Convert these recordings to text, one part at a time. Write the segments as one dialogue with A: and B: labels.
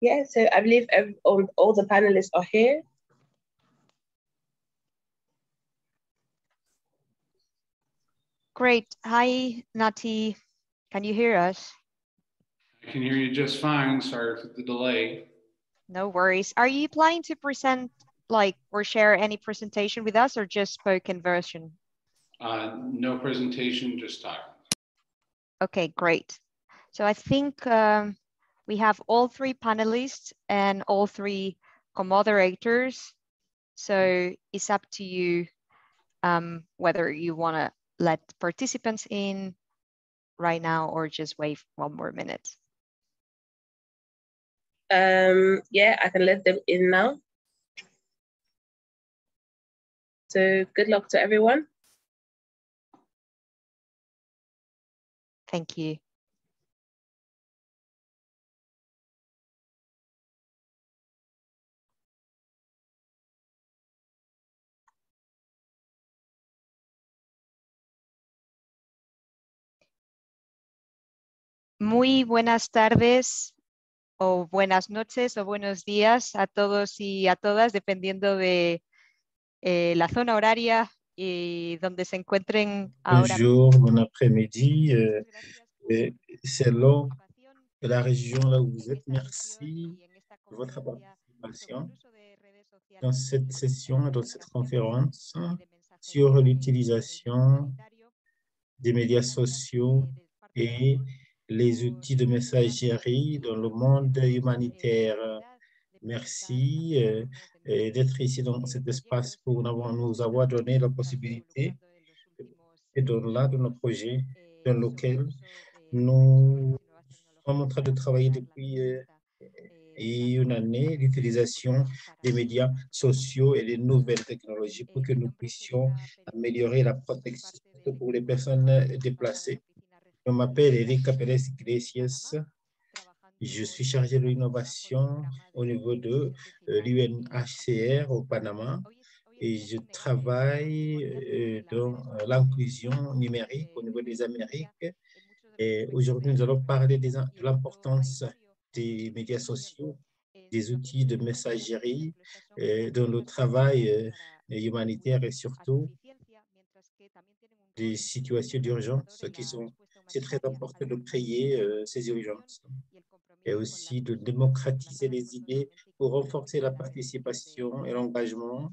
A: Yeah, so I believe all the panelists are here.
B: Great. Hi, Nati. Can you hear us?
C: I can hear you just fine. Sorry for the delay.
B: No worries. Are you planning to present or share any presentation with us or just spoken version?
C: No presentation, just talking.
B: Okay, great. So I think we have all three panelists and all three co-moderators. So it's up to you whether you want to let participants in right now or just wait one more minute.
A: Yeah, I can let them in now. So good luck to everyone.
B: Thank you. Muy buenas tardes o buenas noches o buenos días a todos y a todas, dependiendo de la zona horaria y donde se encuentren ahora.
D: Bonjour, bon après-midi. Selon la région là où vous êtes, merci de votre participation dans cette session, dans cette conférence sur l'utilisation des médias sociaux et les outils de messagerie dans le monde humanitaire. Merci d'être ici dans cet espace pour nous avoir donné la possibilité et dans nos projets dans lesquels nous sommes en train de travailler depuis une année, l'utilisation des médias sociaux et des nouvelles technologies pour que nous puissions améliorer la protection pour les personnes déplacées. Je m'appelle Erika Pérez Iglesias. Je suis chargé de l'innovation au niveau de l'UNHCR au Panama et je travaille dans l'inclusion numérique au niveau des Amériques. Et aujourd'hui, nous allons parler de l'importance des médias sociaux, des outils de messagerie dans le travail humanitaire et surtout des situations d'urgence c'est très important de créer ces urgences et aussi de démocratiser les idées pour renforcer la participation et l'engagement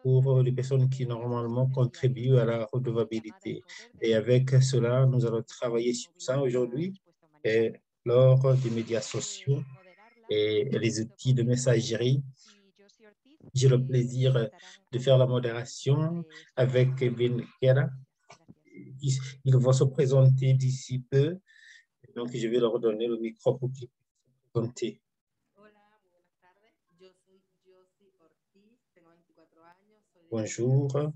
D: pour les personnes qui normalement contribuent à la redevabilité. Et avec cela, nous allons travailler sur ça aujourd'hui lors des médias sociaux et les outils de messagerie. J'ai le plaisir de faire la modération avec Kevin Kera. Ils vont se présenter d'ici peu. Donc, je vais leur donner le micro pour qu'ils se présentent. Bonjour,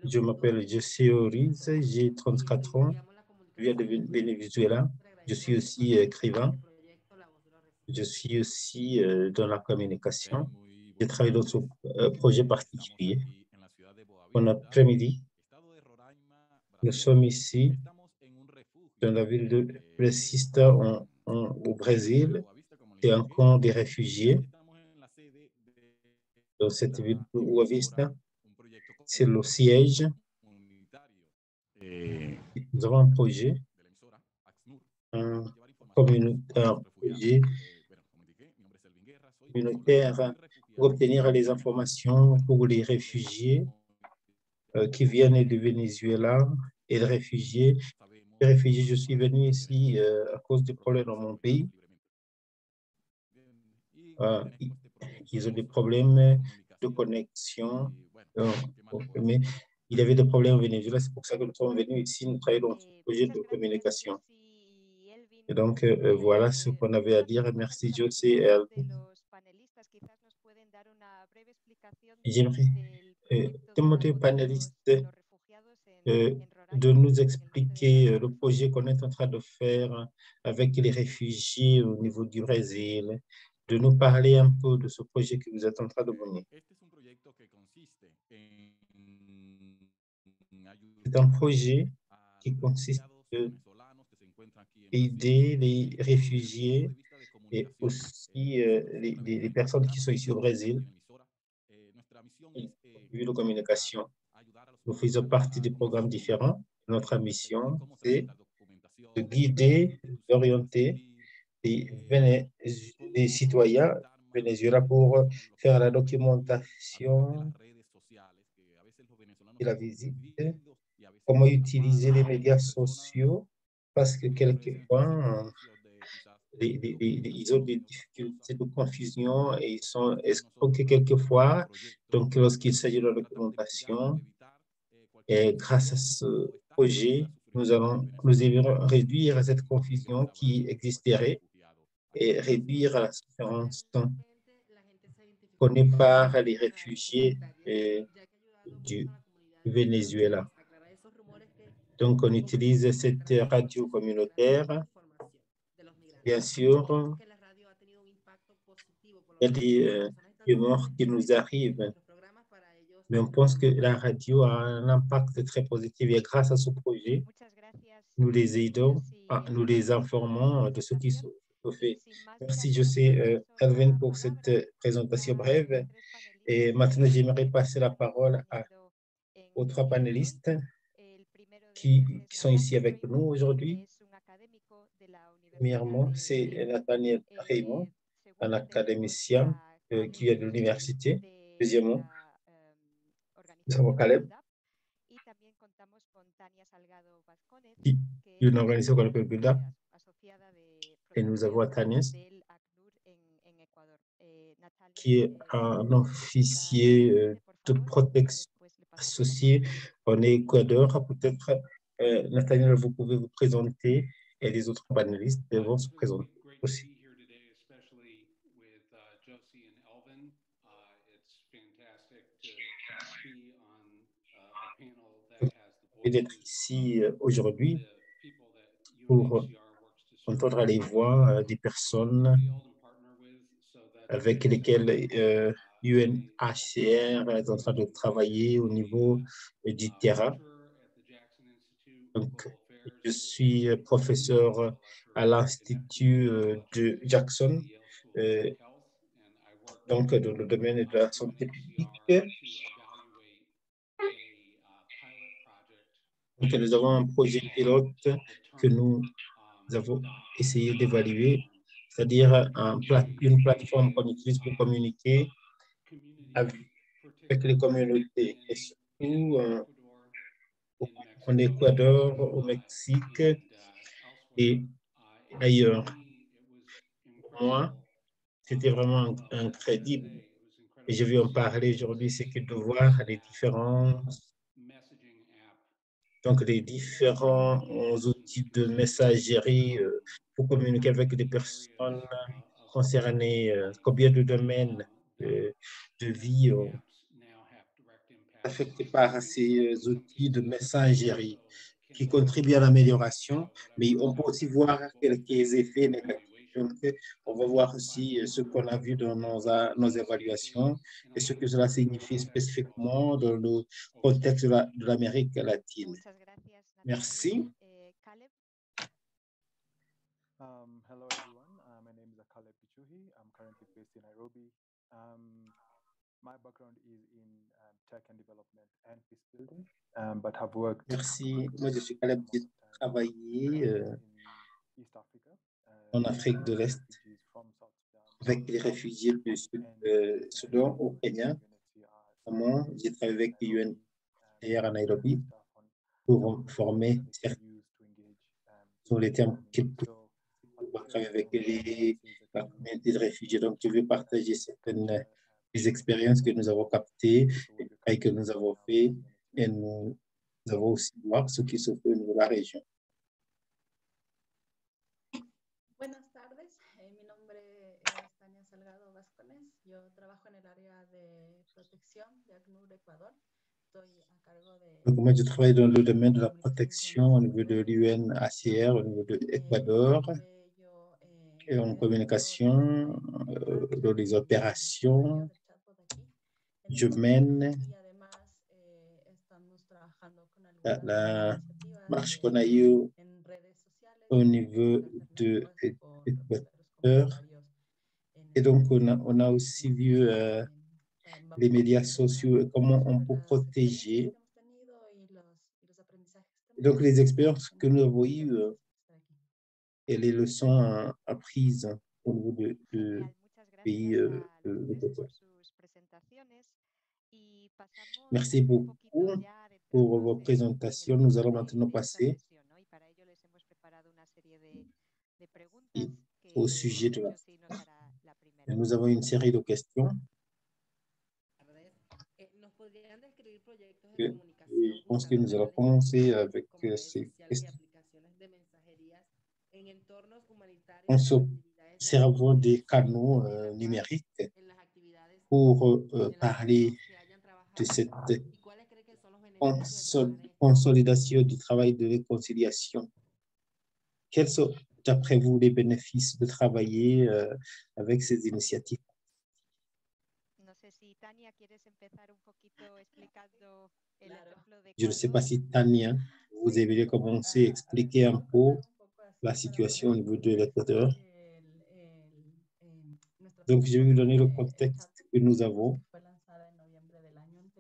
D: je m'appelle José Oriz, j'ai 34 ans, je viens de Venezuela. Je suis aussi écrivain. Je suis aussi dans la communication. Je travaille dans ce projet particulier. Bon après-midi. Nous sommes ici dans la ville de Resista au Brésil. C'est un camp des réfugiés. Dans cette ville de Boa Vista, c'est le siège. Nous avons un projet, un projet communautaire pour obtenir les informations pour les réfugiés qui viennent du Venezuela et les réfugiés. Les réfugiés, je suis venu ici à cause des problèmes dans mon pays. Ils ont des problèmes de connexion, mais il y avait des problèmes au Venezuela, c'est pour ça que nous sommes venus ici, nous travaillons dans ce projet de communication. Et donc, voilà ce qu'on avait à dire. Merci, José et Alvin. J'aimerais demander aux panélistes de nous expliquer le projet qu'on est en train de faire avec les réfugiés au niveau du Brésil, de nous parler un peu de ce projet que vous êtes en train de mener. C'est un projet qui consiste à aider les réfugiés et aussi les personnes qui sont ici au Brésil, de communication. Nous faisons partie de programmes différents. Notre mission, c'est de guider, d'orienter les citoyens Venezuela pour faire la documentation et la visite, comment utiliser les médias sociaux, parce que quelquefois, ils ont des difficultés de confusion et ils sont escroqués quelquefois. Donc, lorsqu'il s'agit de la documentation, et grâce à ce projet, nous allons réduire cette confusion qui existerait et réduire la souffrance connue par les réfugiés du Venezuela. Donc, on utilise cette radio communautaire. Bien sûr, il y a des rumeurs qui nous arrivent, mais on pense que la radio a un impact très positif et grâce à ce projet, nous les aidons, nous les informons de ce qui se fait. Merci, je sais, Alvin, pour cette présentation brève. Et maintenant, j'aimerais passer la parole aux trois panélistes qui sont ici avec nous aujourd'hui. Premièrement, c'est Nathaniel Raymond, un académicien qui vient de l'université. Deuxièmement, nous avons Caleb, qui est une organisation qu'on appelle Build Up. Et nous avons Tanias, qui est un officier de protection associé en Équateur. Peut-être, Nathaniel, vous pouvez vous présenter et les autres panélistes vont se présenter aussi. Et d'être ici aujourd'hui pour entendre les voix des personnes avec lesquelles UNHCR est en train de travailler au niveau du terrain. Donc, je suis professeur à l'Institut de Jackson, donc dans le domaine de la santé publique. Donc, nous avons un projet pilote que nous avons essayé d'évaluer, c'est-à-dire une plateforme qu'on utilise pour communiquer avec les communautés, et surtout en Équateur, au Mexique et ailleurs. Pour moi, c'était vraiment incroyable. Et je vais en parler aujourd'hui, c'est que de voir les différents outils de messagerie pour communiquer avec des personnes concernées, combien de domaines de vie affectés par ces outils de messagerie qui contribuent à l'amélioration, mais on peut aussi voir quelques effets négatifs. Donc, on va voir aussi ce qu'on a vu dans nos évaluations et ce que cela signifie spécifiquement dans le contexte de l'Amérique latine. Merci.
E: Hello, everyone. My name is Caleb Pichuhi. I'm currently based in Nairobi. My background is in tech and development and peace building, but have worked.
D: Merci. Moi, je suis Caleb. J'ai travaillé en Afrique de l'Est avec les réfugiés du Soudan au Kenya. Moi, j'ai travaillé avec UNHCR à Nairobi pour former sur les termes qu'ils peuvent travailler avec la communauté de réfugiés. Donc, je vais partager certaines des expériences que nous avons captées et que nous avons fait, et nous avons aussi voir ce qui se fait au niveau de la région.
F: Buenas tardes, mi nombre es Tania Salgado Vascones. Yo trabajo en el área de protección de ACNUR Ecuador.
D: Donc, moi, je travaille dans le domaine de la protection au niveau de l'UNHCR, au niveau de l'Équateur, et en communication, dans les opérations. Je mène la marche qu'on a eue au niveau de l'Équateur Et donc, on a aussi vu les médias sociaux et comment on peut protéger. Et donc, les expériences que nous avons eues et les leçons apprises au niveau de pays équatoriaux. Merci beaucoup pour vos présentations. Nous allons maintenant passer au sujet de la... Nous avons une série de questions. Je pense que nous allons commencer avec ces questions. On s'observe des canaux numériques pour parler de cette consolidation du travail de réconciliation. Quels sont, d'après vous, les bénéfices de travailler avec ces initiatives? Je ne sais pas si Tania, vous avez commencé à expliquer un peu la situation au niveau de l'Équateur. Donc, je vais vous donner le contexte que nous avons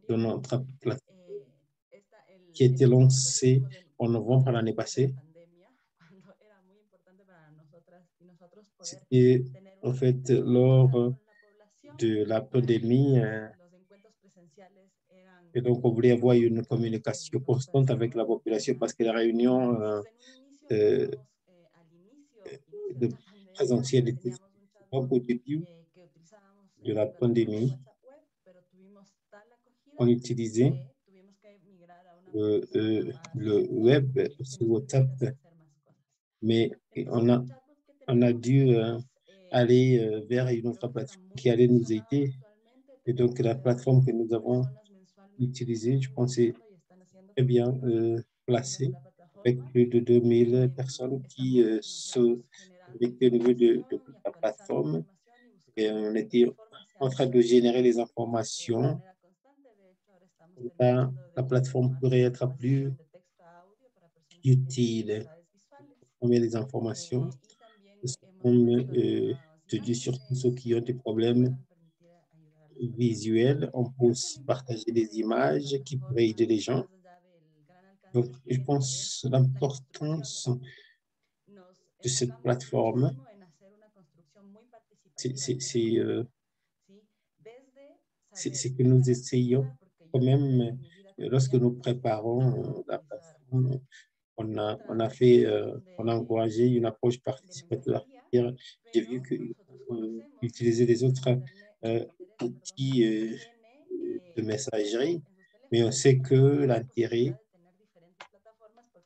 D: dans notre plateforme qui a été lancée en novembre l'année passée. Et en fait, lors de la pandémie, et donc on voulait avoir une communication constante avec la population parce que les réunions de présentiel étaient au début de la pandémie. On utilisait le web sur WhatsApp, mais on a dû aller vers une autre plateforme qui allait nous aider. Et donc, la plateforme que nous avons utilisée, je pense, est très bien placée, avec plus de 2000 personnes qui se connectaient au niveau de la plateforme. Et on était en train de générer les informations. La plateforme pourrait être plus utile pour les informations. Comme je dis, surtout ceux qui ont des problèmes visuels, on peut aussi partager des images qui pourraient aider les gens. Donc, je pense l'importance de cette plateforme, c'est que nous essayons quand même, lorsque nous préparons la plateforme, on a encouragé une approche participatoire. J'ai vu qu'utiliser des autres outils de messagerie, mais on sait que l'intérêt,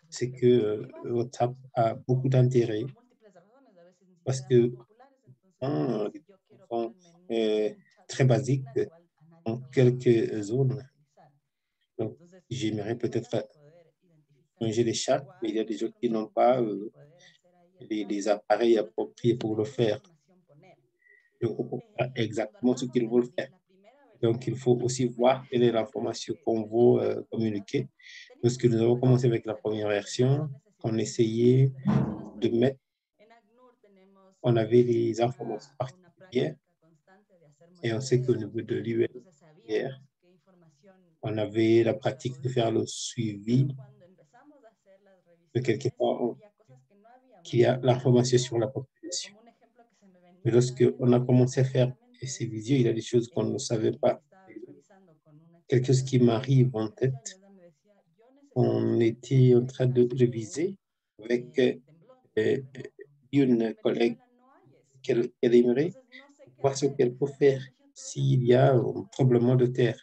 D: c'est que WhatsApp a beaucoup d'intérêt parce que sont très basiques en quelques zones. Donc, j'aimerais peut-être changer les chats, mais il y a des gens qui n'ont pas les appareils appropriés pour le faire. Donc, on peut faire exactement ce qu'ils veulent faire. Donc, il faut aussi voir quelle est l'information qu'on veut communiquer. Lorsque nous avons commencé avec la première version, on essayait de mettre, on avait les informations particulières et on sait qu'au niveau de l'UR, on avait la pratique de faire le suivi de quelque part qu'il y a l'information sur la population. Mais lorsqu'on a commencé à faire ces visios, il y a des choses qu'on ne savait pas. Quelque chose qui m'arrive en tête, on était en train de réviser avec une collègue qu'elle aimerait voir ce qu'elle peut faire s'il y a un tremblement de terre.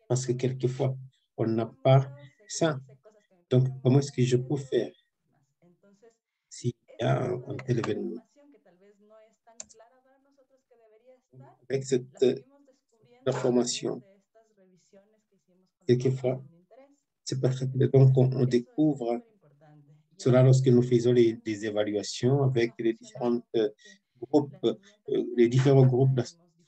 D: Parce que quelquefois, on n'a pas ça. Donc, comment est-ce que je peux faire s'il y a un tel événement? Avec cette information, quelquefois, c'est pas très clair. Donc, on découvre cela lorsque nous faisons des évaluations avec les différents groupes, les différents groupes de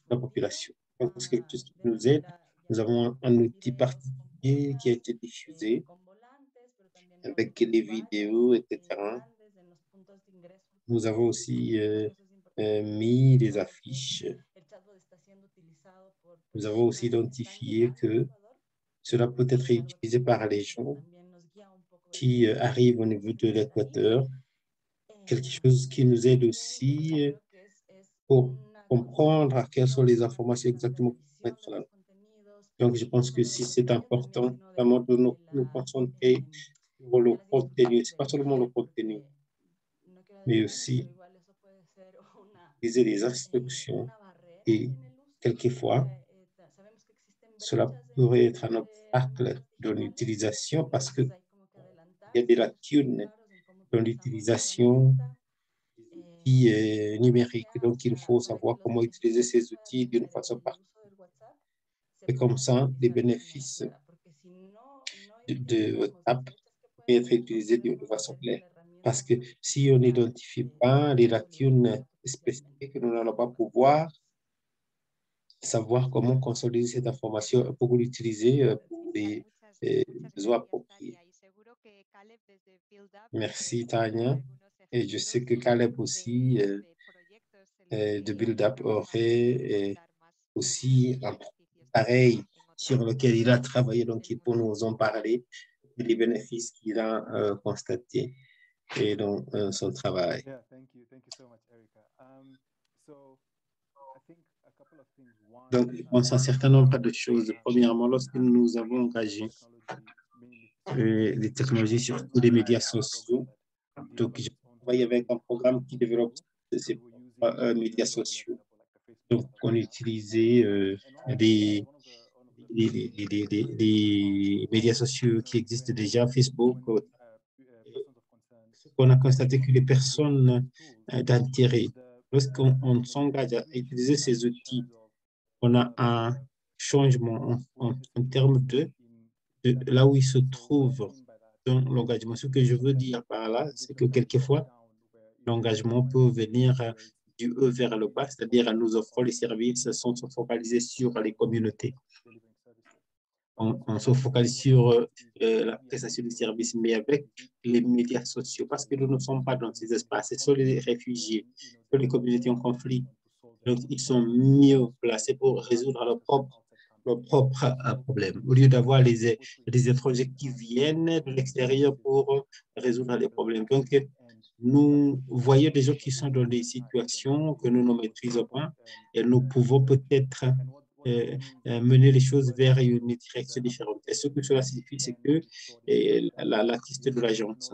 D: la population. Donc, c'est quelque chose qui nous aide. Nous avons un outil particulier qui a été diffusé avec les vidéos, etc. Nous avons aussi mis des affiches. Nous avons aussi identifié que cela peut être utilisé par les gens qui arrivent au niveau de l'équateur, quelque chose qui nous aide aussi pour comprendre quelles sont les informations exactement qu'on peut mettre là. Donc, je pense que si c'est important, vraiment de nous concentrer sur le contenu, ce n'est pas seulement le contenu, mais aussi utiliser les instructions et quelquefois, cela pourrait être un obstacle dans l'utilisation parce qu'il y a des lacunes dans l'utilisation des outils numériques. Donc, il faut savoir comment utiliser ces outils d'une façon particulière. Et comme ça, les bénéfices de WhatsApp peuvent être utilisés de façon claire. Parce que si on n'identifie pas les lacunes spécifiques, nous n'allons pas pouvoir savoir comment consolider cette information pour l'utiliser pour les besoins appropriés. Merci, Tania. Et je sais que Caleb aussi, de Build Up, aurait aussi un pareil sur lequel il a travaillé, donc il peut nous en parler des bénéfices qu'il a constatés et dans son travail.
E: Yeah, thank you so much, Erica. So I think a couple of things. One,
D: Donc, je pense à un certain nombre de choses. Premièrement, lorsque nous avons engagé les technologies, surtout les médias sociaux, donc je travaille avec un programme qui développe ces médias sociaux. Donc, on utilisait les médias sociaux qui existent déjà, Facebook. On a constaté que les personnes d'intérêt, lorsqu'on s'engage à utiliser ces outils, on a un changement en termes de là où ils se trouvent dans l'engagement. Ce que je veux dire par là, c'est que quelquefois, l'engagement peut venir du haut vers le bas, c'est-à-dire nous offrons les services sans se focaliser sur les communautés. On se focalise sur la prestation des services, mais avec les médias sociaux, parce que nous ne sommes pas dans ces espaces. Ce sont les réfugiés, ce sont les communautés en conflit. Donc, ils sont mieux placés pour résoudre leurs propres problèmes, au lieu d'avoir les étrangers qui viennent de l'extérieur pour résoudre les problèmes. Donc, nous voyons des gens qui sont dans des situations que nous ne maîtrisons pas et nous pouvons peut-être mener les choses vers une direction différente. Et ce que cela signifie, c'est que l'artiste de l'agence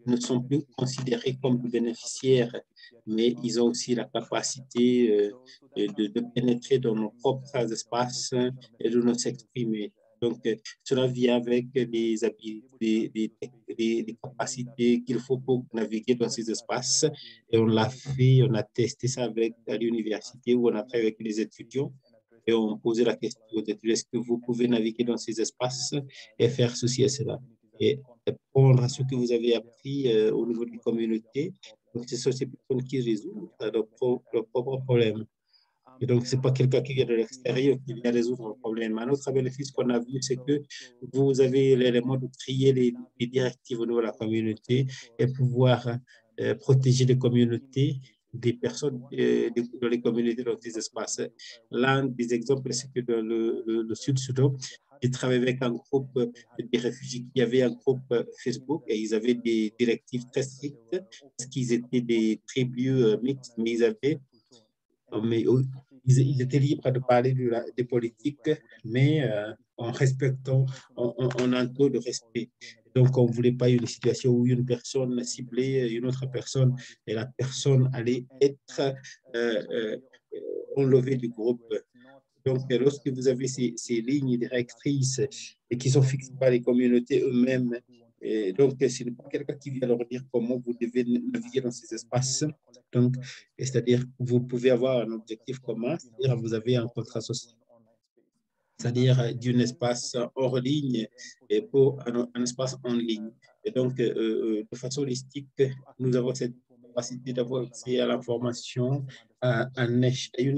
D: ne sont plus considérés comme des bénéficiaires, mais ils ont aussi la capacité de pénétrer dans nos propres espaces et de nous exprimer. Donc, cela vient avec les habiletés, les capacités qu'il faut pour naviguer dans ces espaces. Et on l'a fait, on a testé ça à l'université où on a travaillé avec les étudiants et on posait la question aux étudiants, est-ce que vous pouvez naviguer dans ces espaces et faire ceci et cela? Et répondre à ce que vous avez appris au niveau des communautés. Donc, ce sont ces personnes qui résolvent leurs propres problèmes. Et donc, ce n'est pas quelqu'un qui vient de l'extérieur qui vient résoudre le problème. Un autre bénéfice qu'on a vu, c'est que vous avez l'élément de trier les directives au niveau de la communauté et pouvoir protéger les communautés des personnes dans les communautés dans ces espaces. L'un des exemples, c'est que dans le Sud-Soudan, ils travaillaient avec un groupe de réfugiés qui avait un groupe Facebook et ils avaient des directives très strictes parce qu'ils étaient des tribus mixtes, mais ils étaient libres de parler des politiques, mais en respectant, en un taux de respect. Donc, on ne voulait pas une situation où une personne ciblait une autre personne et la personne allait être enlevée du groupe. Donc, lorsque vous avez ces lignes directrices et qui sont fixées par les communautés eux-mêmes, donc ce n'est pas quelqu'un qui vient leur dire comment vous devez naviguer dans ces espaces. Donc, c'est-à-dire vous pouvez avoir un objectif commun, c'est-à-dire vous avez un contrat social, c'est-à-dire d'un espace hors ligne et pour un espace en ligne. Et donc, de façon holistique, nous avons cette capacité d'avoir accès à l'information à une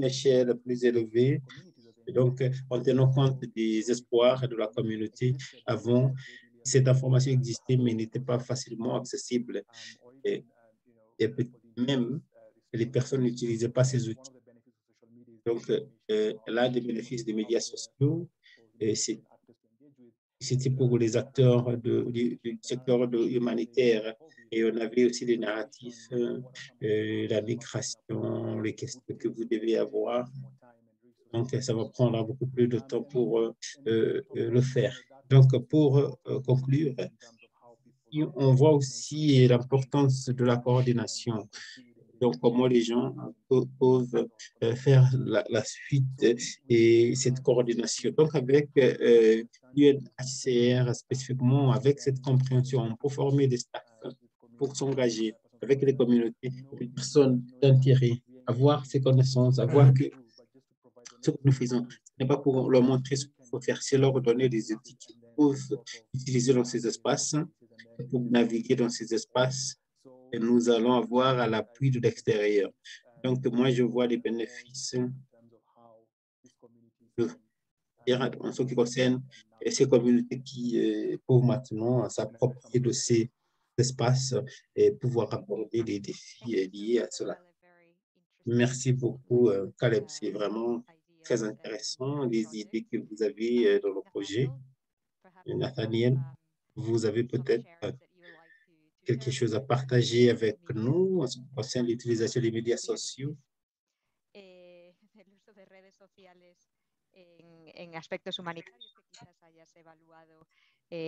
D: échelle plus élevée. Et donc, en tenant compte des espoirs de la communauté, avant, cette information existait, mais n'était pas facilement accessible. Et même les personnes n'utilisaient pas ces outils. Donc, là, des bénéfices des médias sociaux, c'était pour les acteurs du secteur humanitaire. Et on avait aussi des narratifs, la migration, les questions que vous devez avoir. Donc, ça va prendre beaucoup plus de temps pour le faire. Donc, pour conclure, on voit aussi l'importance de la coordination. Donc, comment les gens peuvent faire la suite et cette coordination. Donc, avec l'UNHCR spécifiquement, avec cette compréhension, on peut former des staffs pour s'engager avec les communautés, les personnes d'intérêt, avoir ces connaissances, avoir que ce que nous faisons, ce n'est pas pour leur montrer ce qu'il faut faire, c'est leur donner des outils qu'ils peuvent utiliser dans ces espaces, pour naviguer dans ces espaces. Et nous allons avoir à l'appui de l'extérieur. Donc, moi, je vois les bénéfices en ce qui concerne ces communautés qui peuvent maintenant s'approprier de ces espaces et pouvoir aborder les défis liés à cela. Merci beaucoup, Caleb. C'est vraiment très intéressant, les idées que vous avez dans le projet. Nathaniel, vous avez peut-être quelque chose à partager avec nous en ce qui concerne l'utilisation des médias sociaux?
B: En aspectos humanitarios que quizás hayas evaluado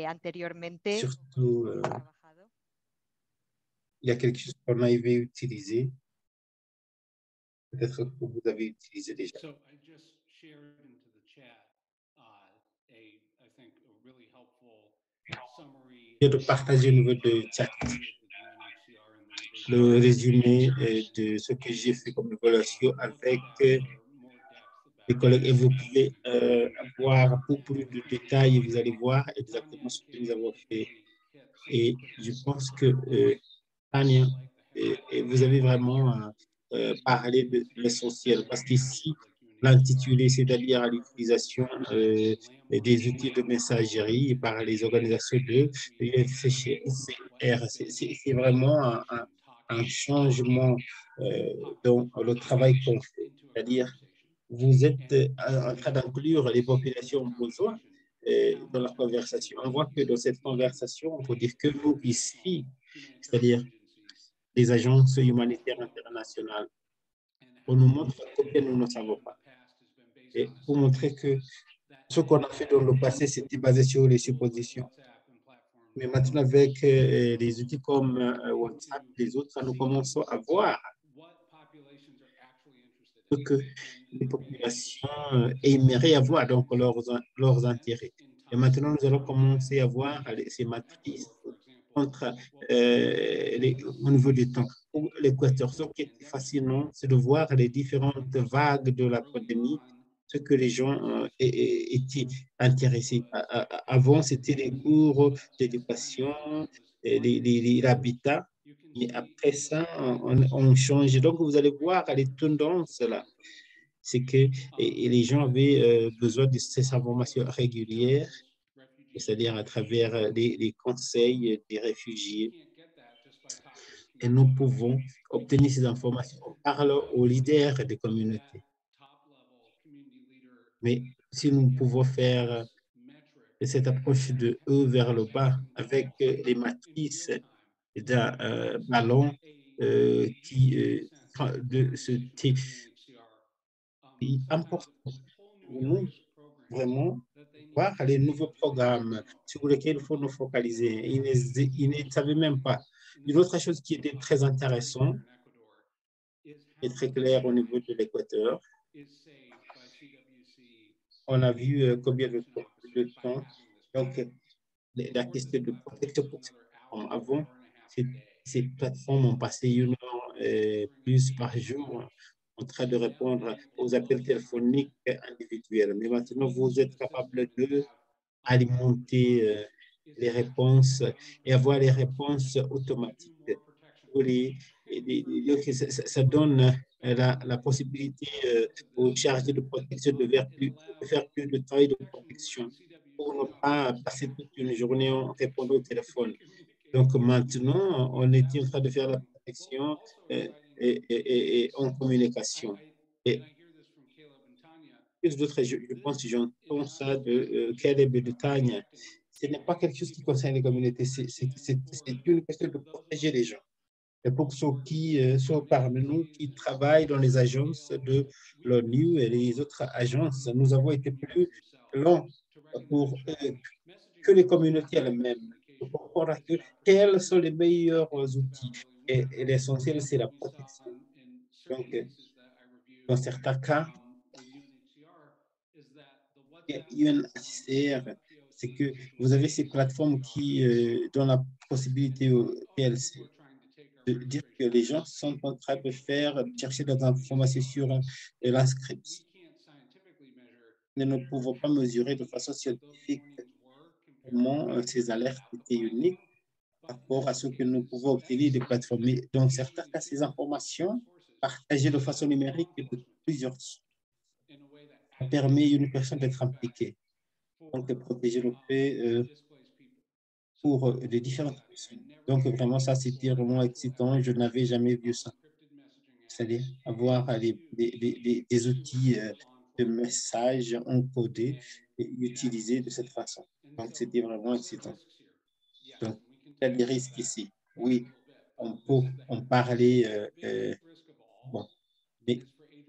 B: anteriormente.
D: Surtout, il y a quelque chose qu'on avait utilisé, peut-être que vous avez utilisé déjà.
C: So I just shared into the chat I think a really helpful summary.
D: Je vais partager au niveau de chat le résumé de ce que j'ai fait comme évaluation avec les collègues et vous pouvez avoir pour plus de détails, vous allez voir exactement ce que nous avons fait. Et je pense que Tania, vous avez vraiment parlé de l'essentiel parce qu'ici, l'intitulé, c'est-à-dire l'utilisation des outils de messagerie par les organisations de l'UNHCR. C'est vraiment un changement dans le travail qu'on fait, c'est-à-dire vous êtes en train d'inclure les populations au besoin dans la conversation. On voit que dans cette conversation, on peut dire que nous ici, c'est-à-dire les agences humanitaires internationales, on nous montre combien nous ne savons pas. Et pour montrer que ce qu'on a fait dans le passé, c'était basé sur les suppositions. Mais maintenant, avec des outils comme WhatsApp, les autres, nous commençons à voir ce que les populations aimeraient avoir, donc leurs intérêts. Et maintenant, nous allons commencer à voir ces matrices entre, au niveau du temps. Pour l'Équateur, ce qui est fascinant, c'est de voir les différentes vagues de la pandémie, ce que les gens étaient intéressés. Avant, c'était les cours d'éducation, l'habitat. Et après ça, on change. Donc, vous allez voir les tendances là. C'est que les gens avaient besoin de ces informations régulières, c'est-à-dire à travers les conseils des réfugiés. Et nous pouvons obtenir ces informations en parlant aux leaders des communautés. Mais si nous pouvons faire cette approche de haut vers le bas avec les matrices d'un ballon de ce type, c'est important pour nous vraiment voir les nouveaux programmes sur lesquels il faut nous focaliser. Ils ne savaient même pas. Une autre chose qui était très intéressante et très claire au niveau de l'Équateur, on a vu combien de temps. Donc, la question de protection pour ces plateformes. Avant, ces plateformes ont passé 1 heure plus par jour en train de répondre aux appels téléphoniques individuels. Mais maintenant, vous êtes capable d'alimenter les réponses et avoir les réponses automatiques. Ça donne la possibilité aux chargés de protection de faire plus de travail de protection pour ne pas passer toute une journée en répondant au téléphone. Donc maintenant, on est en train de faire protection en communication. Et plus d'autres, je pense que j'entends ça de Caleb et de Tania. Ce n'est pas quelque chose qui concerne les communautés, c'est une question de protéger les gens. Et pour ceux qui sont parmi nous, qui travaillent dans les agences de l'ONU et les autres agences, nous avons été plus longs pour que les communautés elles-mêmes, pour comprendre quels sont les meilleurs outils. Et l'essentiel, c'est la protection. Donc, dans certains cas, UNHCR, c'est que vous avez ces plateformes qui donnent la possibilité au PLC de dire que les gens sont en train de chercher des informations sur l'inscription. Nous ne pouvons pas mesurer de façon scientifique comment ces alertes étaient uniques par rapport à ce que nous pouvons obtenir des plateformes. Mais dans certains cas, ces informations partagées de façon numérique de plusieurs sources, ça permet à une personne d'être impliquée, donc de protéger le fait pour les différentes personnes. Donc vraiment, ça, c'était vraiment excitant. Je n'avais jamais vu ça. C'est-à-dire avoir des outils de messages encodés et utilisés de cette façon. Donc, c'était vraiment excitant. Donc, il y a des risques ici. Oui, on peut en parler. Bon, mais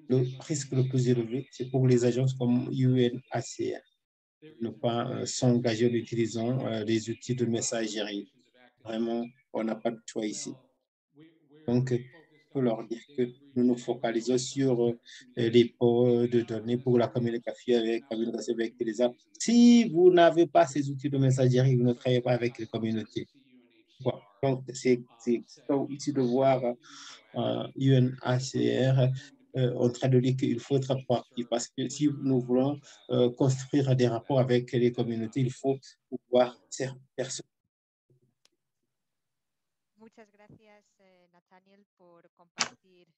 D: le risque le plus élevé, c'est pour les agences comme UNHCR, ne pas s'engager en utilisant les outils de messagerie. Vraiment, on n'a pas de choix ici. Donc, il faut leur dire que nous nous focalisons sur les pods de données pour la communication avec les apps. Si vous n'avez pas ces outils de messagerie, vous ne travaillez pas avec les communautés. Bon, donc, c'est ici de voir UNHCR en train de dire qu'il faut être proactif parce que si nous voulons construire des rapports avec les communautés, il faut pouvoir faire personne.
B: Muchas gracias, Nathaniel, por compartir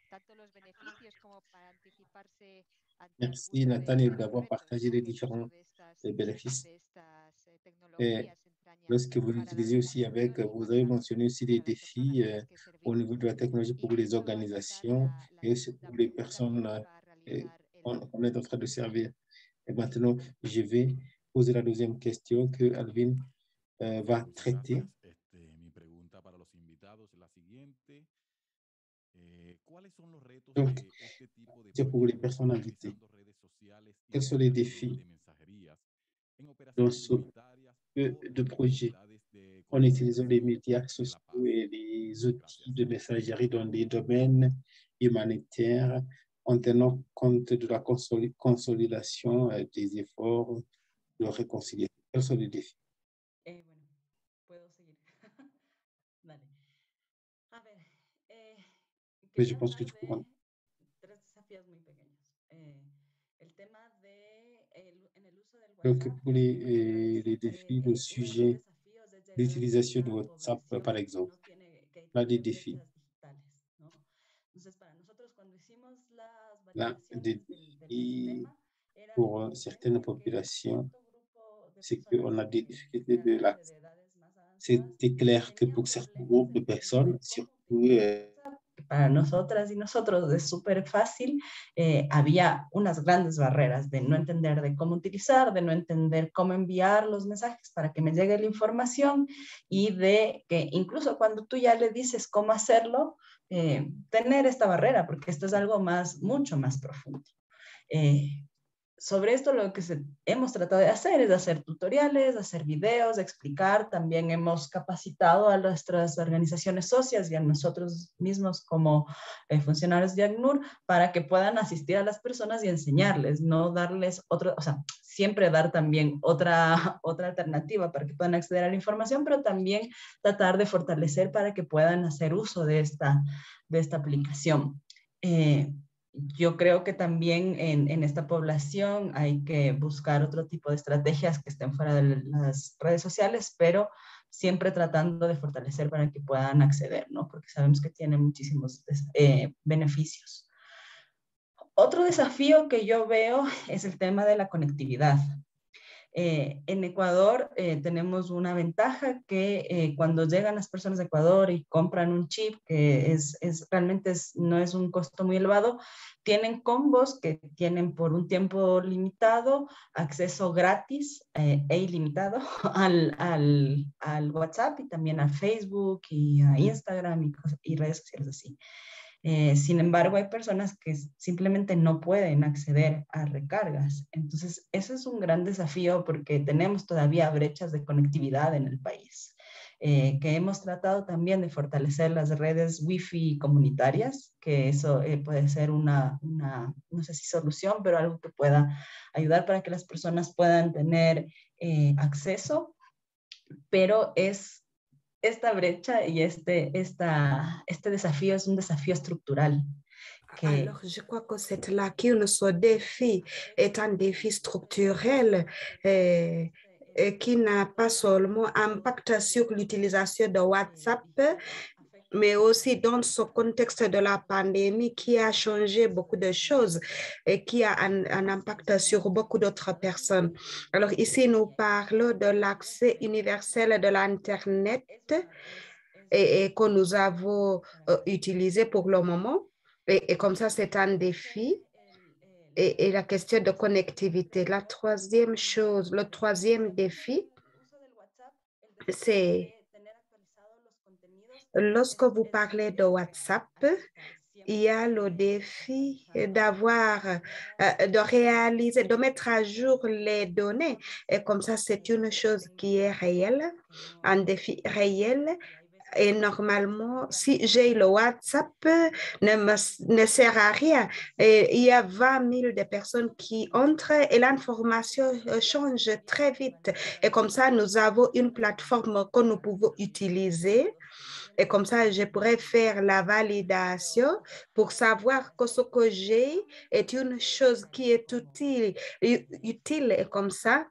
B: tanto los beneficios como para anticiparse ante
D: Merci, Nathaniel, d'avoir partagé les différents bénéfices. Lorsque vous l'utilisez aussi avec, vous avez mentionné aussi les défis au niveau de la technologie pour les organisations et aussi pour les personnes qu'on est en train de servir. Et maintenant, je vais poser la deuxième question que Alvin va traiter. Donc, c'est pour les personnes invitées. Quels sont les défis dans ce de projet en utilisant les médias sociaux et les outils de messagerie dans les domaines humanitaires en tenant compte de la consolidation des efforts de réconciliation? Quels sont les défis?
F: Bueno, puedo seguir. Vale. A ver,
D: Mais je pense que tu comprends.
F: Tres desafíos muy pequeños. El tema en el uso del WhatsApp.
D: Donc, pour les défis, le sujet, l'utilisation de WhatsApp, par exemple, là, des défis. Là, des défis pour certaines populations, c'est qu'on a des difficultés de l'accès. C'était clair que pour certains groupes de personnes, surtout
F: para nosotras y nosotros es súper fácil, había unas grandes barreras de no entender de cómo utilizar, de no entender cómo enviar los mensajes para que me llegue la información y de que incluso cuando tú ya le dices cómo hacerlo, tener esta barrera, porque esto es algo mucho más profundo. Sobre esto lo que hemos tratado de hacer es hacer tutoriales, hacer videos, explicar. También hemos capacitado a nuestras organizaciones socias y a nosotros mismos como funcionarios de ACNUR para que puedan asistir a las personas y enseñarles, no darles otro, o sea, siempre dar también otra alternativa para que puedan acceder a la información, pero también tratar de fortalecer para que puedan hacer uso de esta aplicación. Yo creo que también en esta población hay que buscar otro tipo de estrategias que estén fuera de las redes sociales, pero siempre tratando de fortalecer para que puedan acceder, ¿no? Porque sabemos que tiene muchísimos beneficios. Otro desafío que yo veo es el tema de la conectividad. En Ecuador tenemos una ventaja que cuando llegan las personas de Ecuador y compran un chip que realmente no es un costo muy elevado, tienen combos que tienen por un tiempo limitado acceso gratis e ilimitado al WhatsApp y también a Facebook y a Instagram y redes sociales así. Sin embargo, hay personas que simplemente no pueden acceder a recargas. Entonces, ese es un gran desafío porque tenemos todavía brechas de conectividad en el país, que hemos tratado también de fortalecer las redes Wi-Fi comunitarias, que eso puede ser una, no sé si solución, pero algo que pueda ayudar para que las personas puedan tener acceso, pero esta brecha y este desafío es un desafío estructural.
G: Alors, je crois que cette lacune, ce défi est un défi structurel qui n'a pas seulement impact sur l'utilisation de WhatsApp, mais aussi dans ce contexte de la pandémie qui a changé beaucoup de choses et qui a un impact sur beaucoup d'autres personnes. Alors ici, nous parlons de l'accès universel de l'Internet et que nous avons utilisé pour le moment. Et comme ça, c'est un défi. Et la question de connectivité. La troisième chose, le troisième défi, c'est lorsque vous parlez de WhatsApp, il y a le défi de réaliser, de mettre à jour les données. Et comme ça, c'est une chose qui est réelle, un défi réel. Et normalement, si j'ai le WhatsApp, ne sert à rien. Et il y a 20 000 de personnes qui entrent et l'information change très vite. Et comme ça, nous avons une plateforme que nous pouvons utiliser. Et comme ça, je pourrais faire la validation pour savoir que ce que j'ai est une chose qui est utile et comme ça,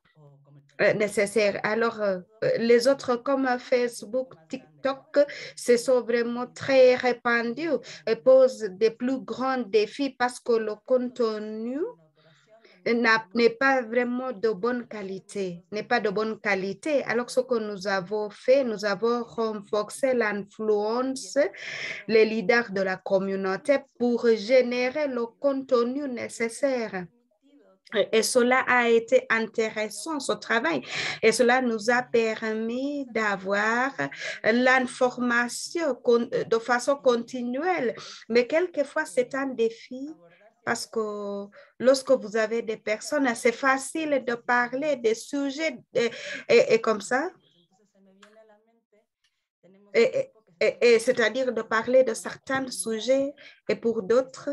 G: nécessaire. Alors, les autres comme Facebook, TikTok, ce sont vraiment très répandus et posent des plus grands défis parce que le contenu n'est pas vraiment de bonne qualité, Alors, ce que nous avons fait, nous avons renforcé l'influence, les leaders de la communauté pour générer le contenu nécessaire. Et cela a été intéressant, ce travail. Et cela nous a permis d'avoir l'information de façon continuelle. Mais quelquefois, c'est un défi parce que lorsque vous avez des personnes, c'est facile de parler des sujets et comme ça. Et c'est-à-dire de parler de certains sujets et pour d'autres.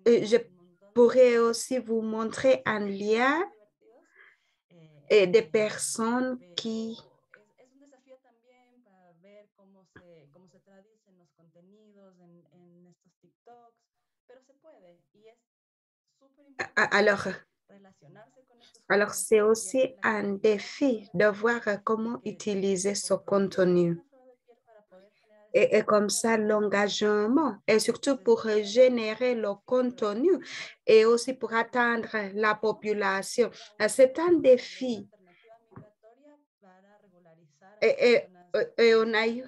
G: Je pourrais aussi vous montrer un lien et des personnes qui... Alors c'est aussi un défi de voir comment utiliser ce contenu. Et comme ça, l'engagement, et surtout pour générer le contenu et aussi pour atteindre la population. C'est un défi. Et on a eu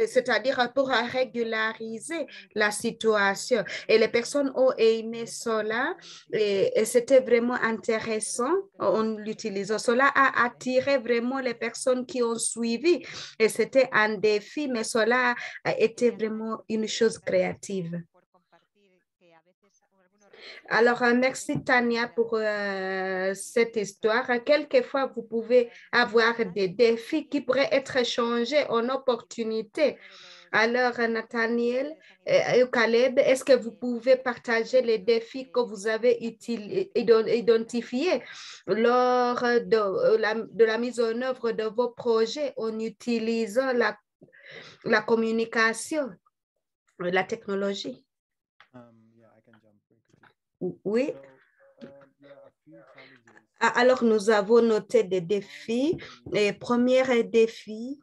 G: c'est-à-dire pour régulariser la situation. Et les personnes ont aimé cela et c'était vraiment intéressant en l'utilisant. Cela a attiré vraiment les personnes qui ont suivi et c'était un défi, mais cela a été vraiment une chose créative. Alors, merci Tania pour cette histoire. Quelquefois, vous pouvez avoir des défis qui pourraient être changés en opportunités. Alors, Nathaniel et Caleb, est-ce que vous pouvez partager les défis que vous avez identifiés lors de la mise en œuvre de vos projets en utilisant la communication, la technologie? Oui. Alors, nous avons noté des défis. Le premier défi,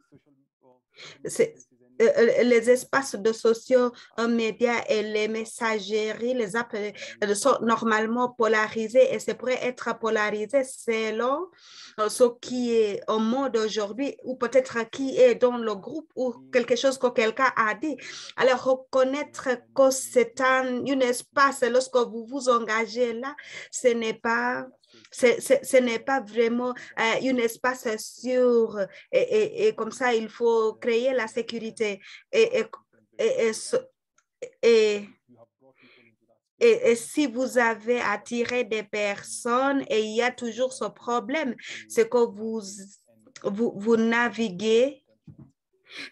G: les espaces de sociaux médias et les messageries, les apps sont normalement polarisés et ça pourrait être polarisé selon ce qui est au monde aujourd'hui ou peut-être qui est dans le groupe ou quelque chose que quelqu'un a dit. Alors, reconnaître que c'est un espace, lorsque vous vous engagez là, ce n'est pas vraiment un espace sûr et comme ça, il faut créer la sécurité et si vous avez attiré des personnes et il y a toujours ce problème, c'est que vous naviguez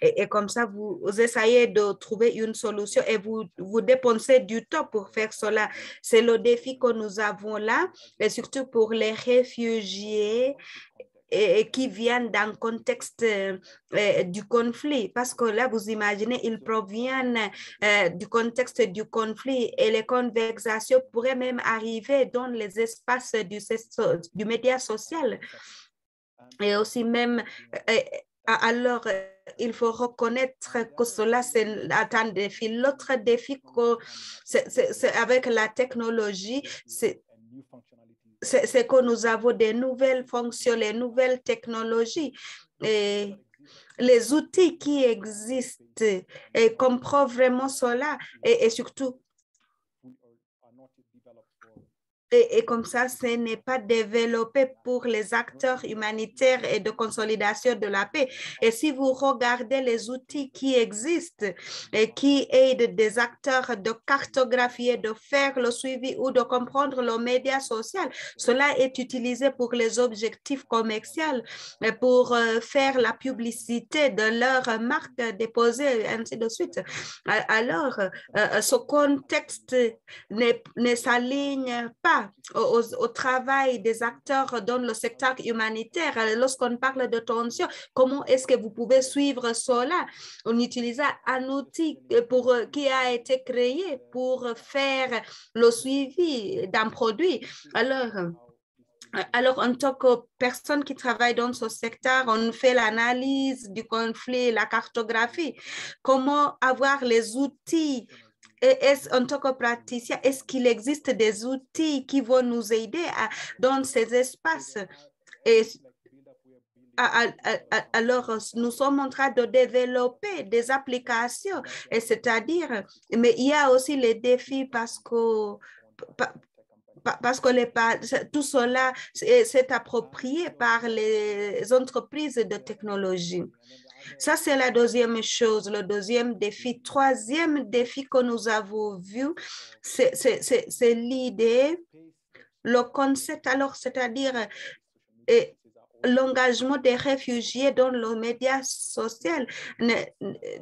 G: et comme ça, vous essayez de trouver une solution et vous dépensez du temps pour faire cela. C'est le défi que nous avons là, et surtout pour les réfugiés et qui viennent dans le contexte du conflit. Parce que là, vous imaginez, ils proviennent du contexte du conflit et les conversations pourraient même arriver dans les espaces du média social. Et aussi même, alors, il faut reconnaître que cela, c'est un défi. L'autre défi, c'est avec la technologie, c'est que nous avons des nouvelles fonctions, les nouvelles technologies et les outils qui existent et comprennent vraiment cela et surtout et comme ça, ce n'est pas développé pour les acteurs humanitaires et de consolidation de la paix. Et si vous regardez les outils qui existent et qui aident des acteurs de cartographier, de faire le suivi ou de comprendre le média social, cela est utilisé pour les objectifs commerciaux, pour faire la publicité de leur marque déposée, ainsi de suite. Alors, ce contexte ne s'aligne pas au travail des acteurs dans le secteur humanitaire. Lorsqu'on parle de tension, comment est-ce que vous pouvez suivre cela? On utilise un outil qui a été créé pour faire le suivi d'un produit. Alors, en tant que personne qui travaille dans ce secteur, on fait l'analyse du conflit, la cartographie. Comment avoir les outils? En tant que praticien, est-ce qu'il existe des outils qui vont nous aider dans ces espaces? Et alors, nous sommes en train de développer des applications, c'est-à-dire, mais il y a aussi les défis parce que tout cela s'est approprié par les entreprises de technologie. Ça, c'est la deuxième chose, le deuxième défi. Troisième défi que nous avons vu, c'est l'idée, le concept, alors, c'est-à-dire l'engagement des réfugiés dans le média social.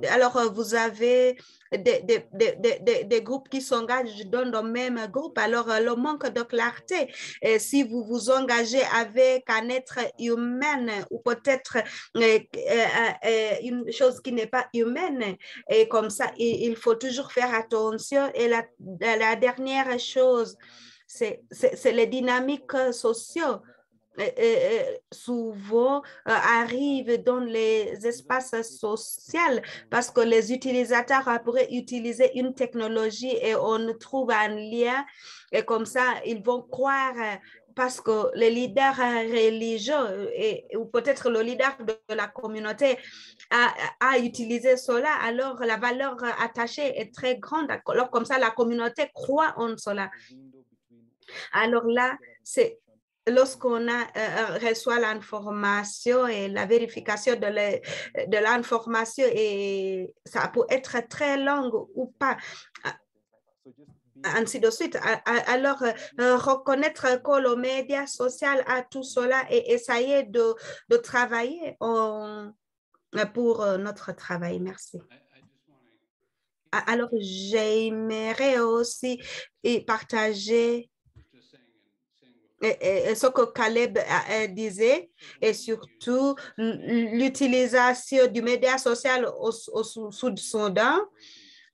G: Alors, vous avez des groupes qui s'engagent dans le même groupe. Alors, le manque de clarté, si vous vous engagez avec un être humain ou peut-être une chose qui n'est pas humaine, et comme ça, il faut toujours faire attention. Et la dernière chose, c'est les dynamiques sociales. Souvent arrivent dans les espaces sociaux parce que les utilisateurs pourraient utiliser une technologie et on trouve un lien et comme ça, ils vont croire parce que les leaders religieux ou peut-être le leader de la communauté a utilisé cela, alors la valeur attachée est très grande. Alors comme ça, la communauté croit en cela. Alors là, c'est lorsqu'on reçoit l'information et la vérification de l'information, et ça peut être très long ou pas, ainsi de suite. Alors, reconnaître que le média social a tout cela et essayer de travailler pour notre travail. Merci. Alors, j'aimerais aussi partager ce que Caleb disait, et surtout l'utilisation du média social au Sud-Soudan.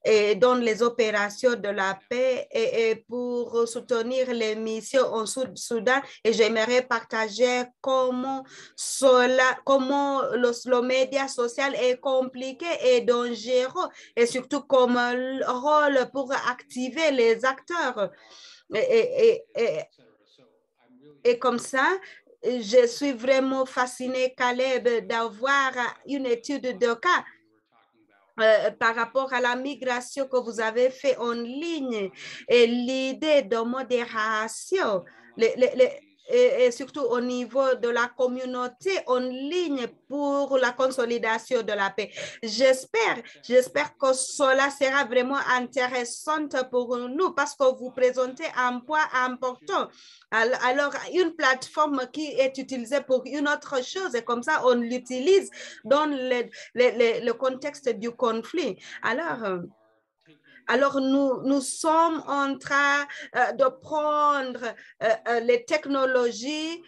G: et dans les opérations de la paix et pour soutenir les missions au Soudan. Et j'aimerais partager comment le média social est compliqué et dangereux et surtout comme rôle pour activer les acteurs. Et comme ça, je suis vraiment fascinée, Caleb, d'avoir une étude de cas par rapport à la migration que vous avez fait en ligne et l'idée de modération, et surtout au niveau de la communauté en ligne pour la consolidation de la paix. J'espère que cela sera vraiment intéressant pour nous parce que vous présentez un point important. Alors, une plateforme qui est utilisée pour une autre chose, et comme ça, on l'utilise dans le contexte du conflit. Alors nous sommes en train de prendre les technologies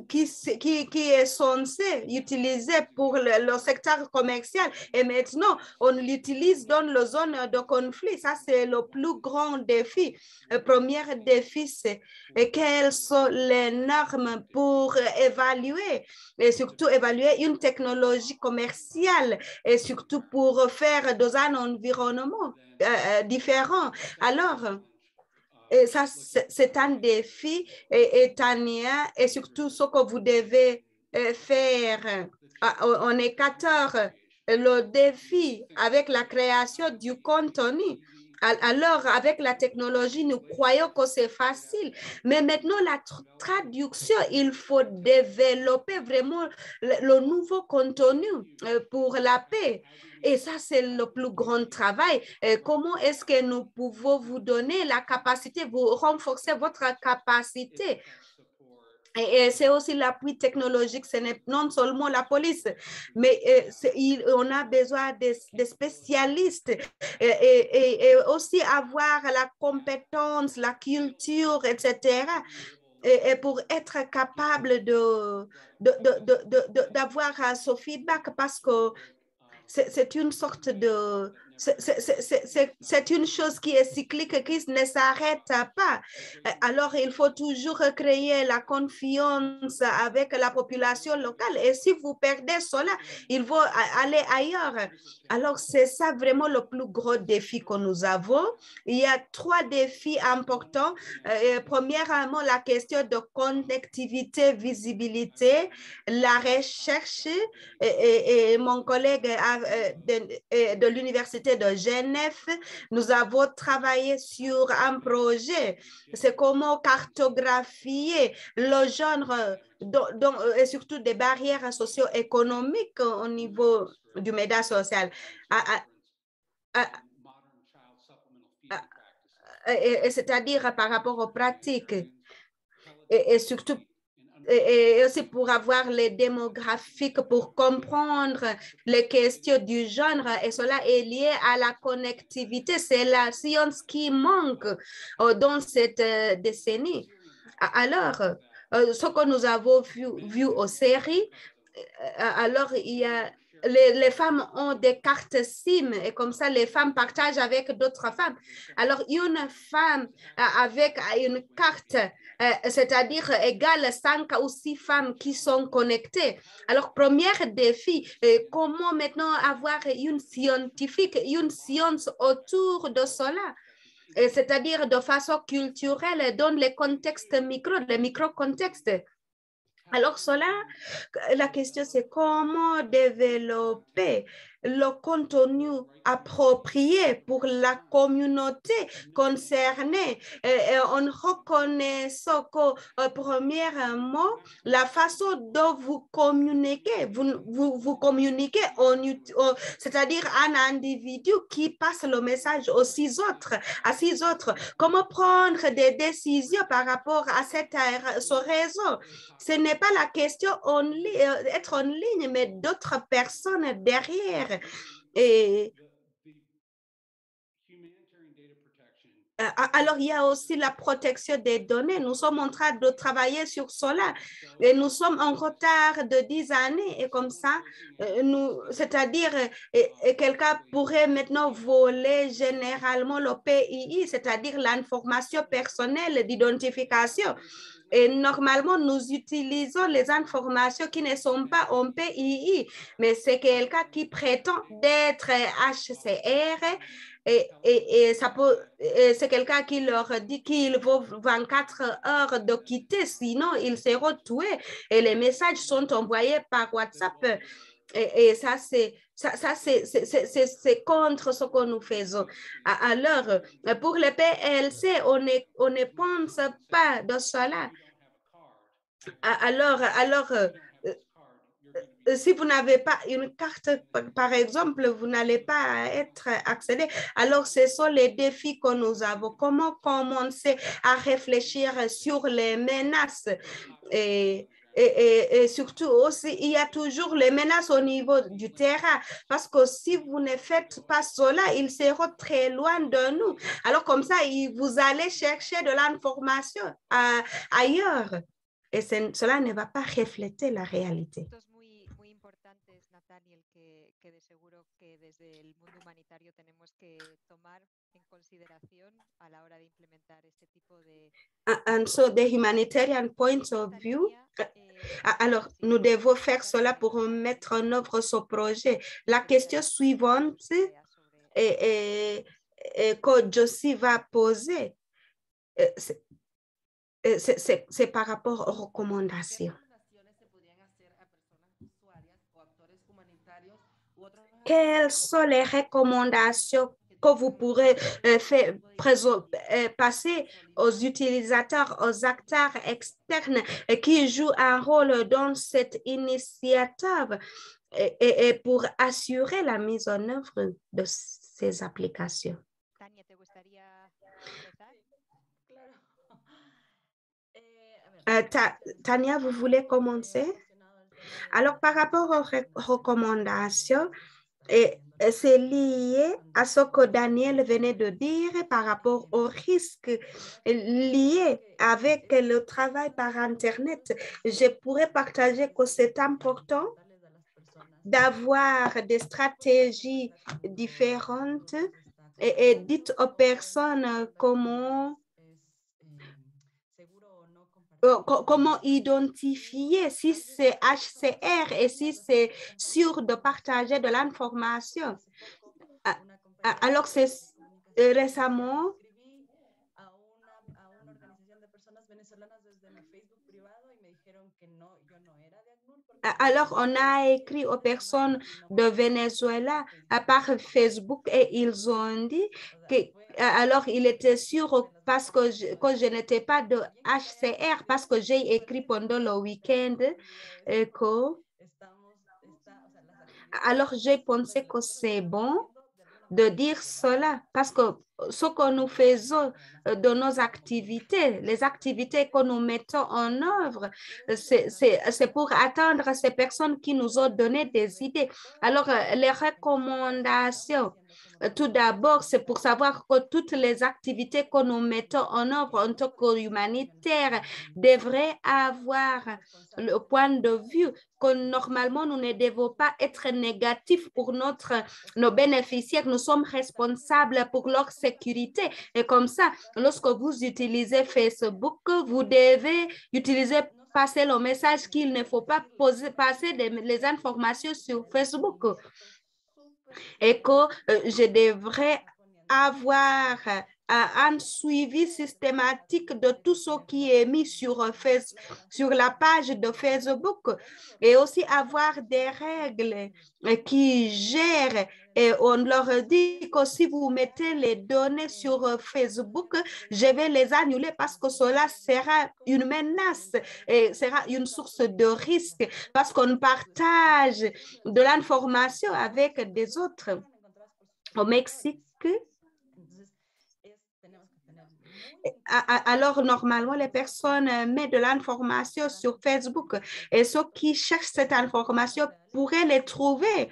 G: qui est censée utiliser pour le secteur commercial et maintenant on l'utilise dans la zone de conflit. Ça, c'est le plus grand défi. Le premier défi, c'est quelles sont les normes pour évaluer et surtout évaluer une technologie commerciale et surtout pour faire dans un environnement différent. Alors, et ça, c'est un défi et Tania, et surtout ce que vous devez faire en équateur, le défi avec la création du contenu. Alors, avec la technologie, nous croyons que c'est facile, mais maintenant, la traduction, il faut développer vraiment le nouveau contenu pour la paix. Et ça, c'est le plus grand travail. Comment est-ce que nous pouvons vous donner la capacité, vous renforcer votre capacité? Et c'est aussi l'appui technologique, ce n'est non seulement la police, mais on a besoin de spécialistes et aussi avoir la compétence, la culture, etc. Et pour être capable d'avoir ce feedback parce que c'est une sorte de... C'est une chose qui est cyclique, qui ne s'arrête pas. Alors, il faut toujours créer la confiance avec la population locale. Et si vous perdez cela, il faut aller ailleurs. Alors, c'est ça vraiment le plus gros défi que nous avons. Il y a 3 défis importants. Premièrement, la question de connectivité, visibilité, la recherche. Et mon collègue de l'Université de Genève, nous avons travaillé sur un projet. C'est comment cartographier le genre et surtout des barrières socio-économiques au niveau du média social. C'est-à-dire par rapport aux pratiques et surtout et aussi pour avoir les démographiques, pour comprendre les questions du genre. Et cela est lié à la connectivité. C'est la science qui manque dans cette décennie. Alors, ce que nous avons vu aux séries, alors il y a les femmes ont des cartes SIM et comme ça, les femmes partagent avec d'autres femmes. Alors, une femme avec une carte, c'est-à-dire égale 5 ou 6 femmes qui sont connectées. Alors, premier défi, comment maintenant avoir une scientifique, une science autour de cela? C'est-à-dire de façon culturelle dans les contextes les micro-contextes. Alors, cela, la question, c'est comment développer le contenu approprié pour la communauté concernée. On reconnaît ce que, premièrement, la façon dont vous communiquez, vous communiquez, c'est-à-dire un individu qui passe le message aux 6 autres, à 6 autres. Comment prendre des décisions par rapport à ce réseau? Ce n'est pas la question d'être en ligne, mais d'autres personnes derrière. Et Alors, il y a aussi la protection des données. Nous sommes en train de travailler sur cela et nous sommes en retard de 10 années. Et comme ça, c'est-à-dire, quelqu'un pourrait maintenant voler généralement le PII, c'est-à-dire l'information personnelle d'identification. Et normalement, nous utilisons les informations qui ne sont pas en PII, mais c'est quelqu'un qui prétend d'être HCR et c'est quelqu'un qui leur dit qu'il vaut 24 heures de quitter, sinon ils seront tués. Et les messages sont envoyés par WhatsApp. Et ça, c'est contre ce que nous faisons. Alors, pour les PLC, on ne pense pas de cela. Alors, si vous n'avez pas une carte, par exemple, vous n'allez pas être accédé. Alors, ce sont les défis que nous avons. Comment commencer à réfléchir sur les menaces et surtout aussi, il y a toujours les menaces au niveau du terrain, parce que si vous ne faites pas cela, ils seront très loin de nous. Alors comme ça, vous allez chercher de l'information ailleurs. Et cela ne va pas refléter la réalité. And so the humanitarian point of view, alors nous devons faire cela pour mettre en œuvre ce projet. La question suivante que Josie va poser, c'est par rapport aux recommandations. Quelles sont les recommandations que vous pourrez passer aux utilisateurs, aux acteurs externes qui jouent un rôle dans cette initiative et pour assurer la mise en œuvre de ces applications? Tania, vous voulez commencer? Alors, par rapport aux recommandations, c'est lié à ce que Daniel venait de dire par rapport aux risques liés avec le travail par Internet. Je pourrais partager que c'est important d'avoir des stratégies différentes et dites aux personnes comment identifier si c'est HCR et si c'est sûr de partager de l'information. Alors, c'est récemment, alors on a écrit aux personnes de Venezuela par Facebook et ils ont dit que alors il était sûr parce que je n'étais pas de HCR parce que j'ai écrit pendant le week-end que alors j'ai pensé que c'est bon de dire cela parce que ce que nous faisons de nos activités, les activités que nous mettons en œuvre, c'est pour atteindre ces personnes qui nous ont donné des idées. Alors, les recommandations, tout d'abord, c'est pour savoir que toutes les activités que nous mettons en œuvre en tant qu'humanitaires devraient avoir le point de vue que normalement, nous ne devons pas être négatifs pour nos bénéficiaires. Nous sommes responsables pour leur sécurité. Et comme ça, lorsque vous utilisez Facebook, vous devez passer le message qu'il ne faut pas passer les informations sur Facebook. Et que je devrais avoir un suivi systématique de tout ce qui est mis sur la page de Facebook et aussi avoir des règles qui gèrent. Et on leur dit que si vous mettez les données sur Facebook, je vais les annuler parce que cela sera une menace et sera une source de risque parce qu'on partage de l'information avec des autres. Au Mexique, alors normalement, les personnes mettent de l'information sur Facebook et ceux qui cherchent cette information pourraient les trouver.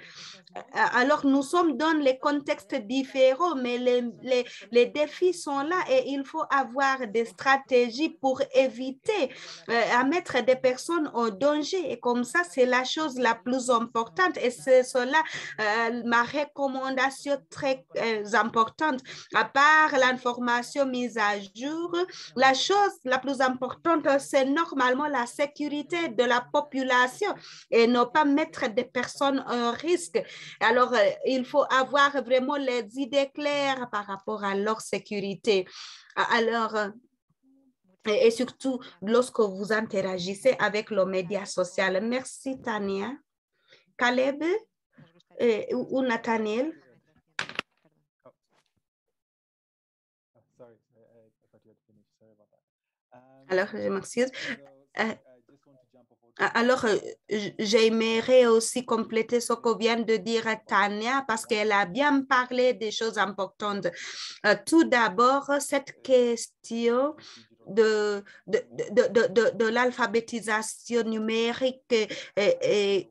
G: Alors, nous sommes dans les contextes différents, mais les défis sont là et il faut avoir des stratégies pour éviter à mettre des personnes en danger. Et comme ça, c'est la chose la plus importante. Et c'est cela ma recommandation très importante. À part l'information mise à jour, la chose la plus importante, c'est normalement la sécurité de la population et ne pas mettre des personnes en risque. Alors, il faut avoir vraiment les idées claires par rapport à leur sécurité. Alors, et surtout lorsque vous interagissez avec les médias sociaux. Merci, Tania. Caleb ou Nathaniel?
E: Sorry, I thought you had finished. Sorry about that.
G: Alors, je m'excuse. Alors, j'aimerais aussi compléter ce que vient de dire Tania parce qu'elle a bien parlé des choses importantes. Tout d'abord, cette question de l'alphabétisation numérique et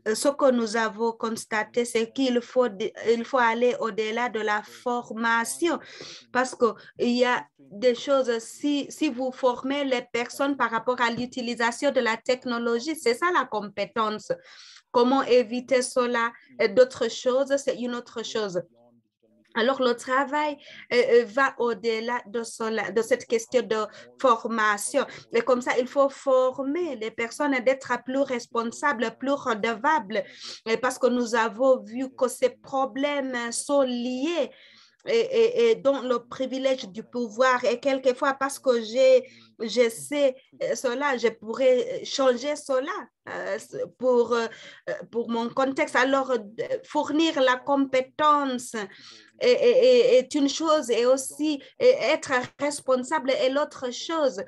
G: ce que nous avons constaté, c'est qu'il faut aller au-delà de la formation parce qu'il y a des choses, si vous formez les personnes par rapport à l'utilisation de la technologie, c'est ça la compétence. Comment éviter cela et d'autres choses, c'est une autre chose. Alors, le travail va au-delà de cette question de formation. Et comme ça, il faut former les personnes d'être plus responsables, plus redevables, parce que nous avons vu que ces problèmes sont liés et dont le privilège du pouvoir. Et quelquefois, parce que je sais cela, je pourrais changer cela pour mon contexte. Alors, fournir la compétence est une chose et aussi être responsable est l'autre chose.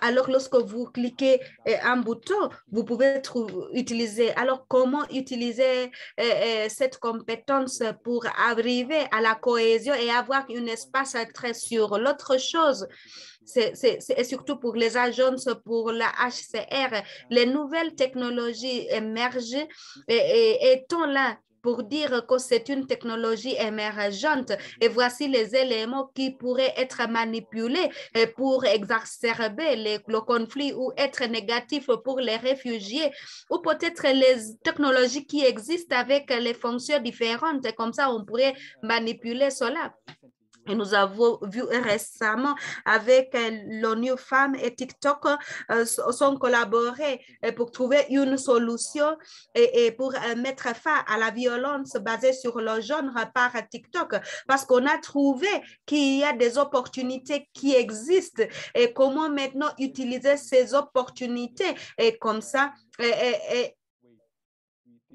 G: Alors, lorsque vous cliquez un bouton, vous pouvez utiliser. Alors, comment utiliser cette compétence pour arriver à la cohésion et avoir un espace très sûr? L'autre chose, c'est surtout pour les agences, pour la HCR, les nouvelles technologies émergent et étant là pour dire que c'est une technologie émergente et voici les éléments qui pourraient être manipulés pour exacerber le conflit ou être négatifs pour les réfugiés ou peut-être les technologies qui existent avec les fonctions différentes. Et comme ça, on pourrait manipuler cela. Et nous avons vu récemment avec l'ONU Femmes et TikTok sont collaborés pour trouver une solution et pour mettre fin à la violence basée sur le genre par TikTok parce qu'on a trouvé qu'il y a des opportunités qui existent et comment maintenant utiliser ces opportunités et comme ça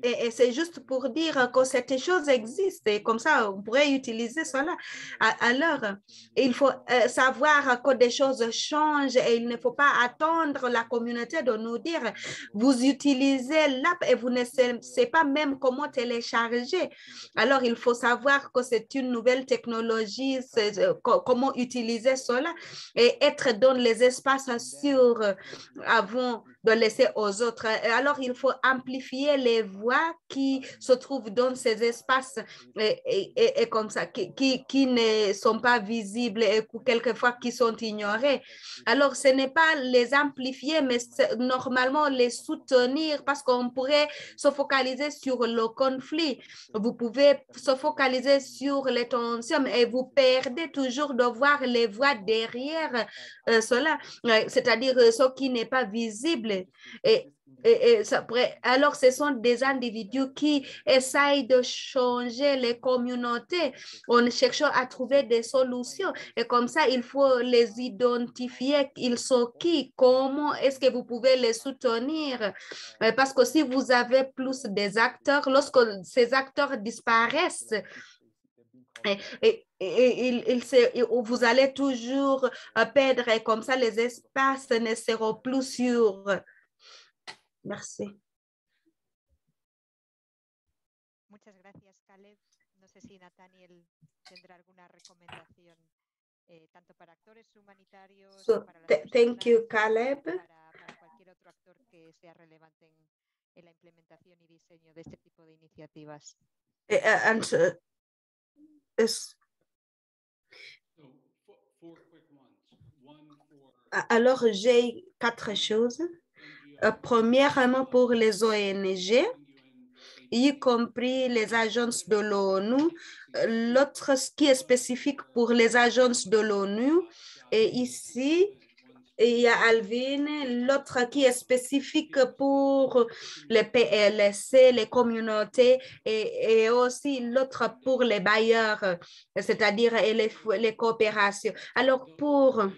G: et c'est juste pour dire que cette chose existe et comme ça, on pourrait utiliser cela. Alors, il faut savoir que des choses changent et il ne faut pas attendre la communauté de nous dire, vous utilisez l'app et vous ne savez pas même comment télécharger. Alors, il faut savoir que c'est une nouvelle technologie, comment utiliser cela et être dans les espaces sûrs avant de laisser aux autres. Alors, il faut amplifier les voix qui se trouvent dans ces espaces et comme ça, qui ne sont pas visibles et quelquefois qui sont ignorés. Alors, ce n'est pas les amplifier, mais normalement les soutenir parce qu'on pourrait se focaliser sur le conflit. Vous pouvez se focaliser sur les tensions et vous perdez toujours de voir les voix derrière cela, c'est-à-dire ce qui n'est pas visible. Et ça pourrait, alors, ce sont des individus qui essayent de changer les communautés en cherchant à trouver des solutions. Et comme ça, il faut les identifier. Ils sont qui? Comment est-ce que vous pouvez les soutenir? Parce que si vous avez plus des acteurs, lorsque ces acteurs disparaissent, vous allez toujours perdre et comme ça, les espaces ne seront plus sûrs. Merci.
B: Muchas gracias, Caleb. No sé si Nathaniel tendrá alguna recomendación tanto para actores humanitarios,
G: So,
B: para las
G: thank you,
B: personas,
G: Caleb.
B: para cualquier otro actor que sea relevante en la implementación y diseño de este tipo de iniciativas?
C: Four quick ones. One for
G: Alors, j'ai 4 choses. Premièrement, pour les ONG, y compris les agences de l'ONU. L'autre, ce qui est spécifique pour les agences de l'ONU, et ici, il y a Alvin, l'autre qui est spécifique pour les PLC, les communautés, et aussi l'autre pour les bailleurs, c'est-à-dire les coopérations. Alors, pour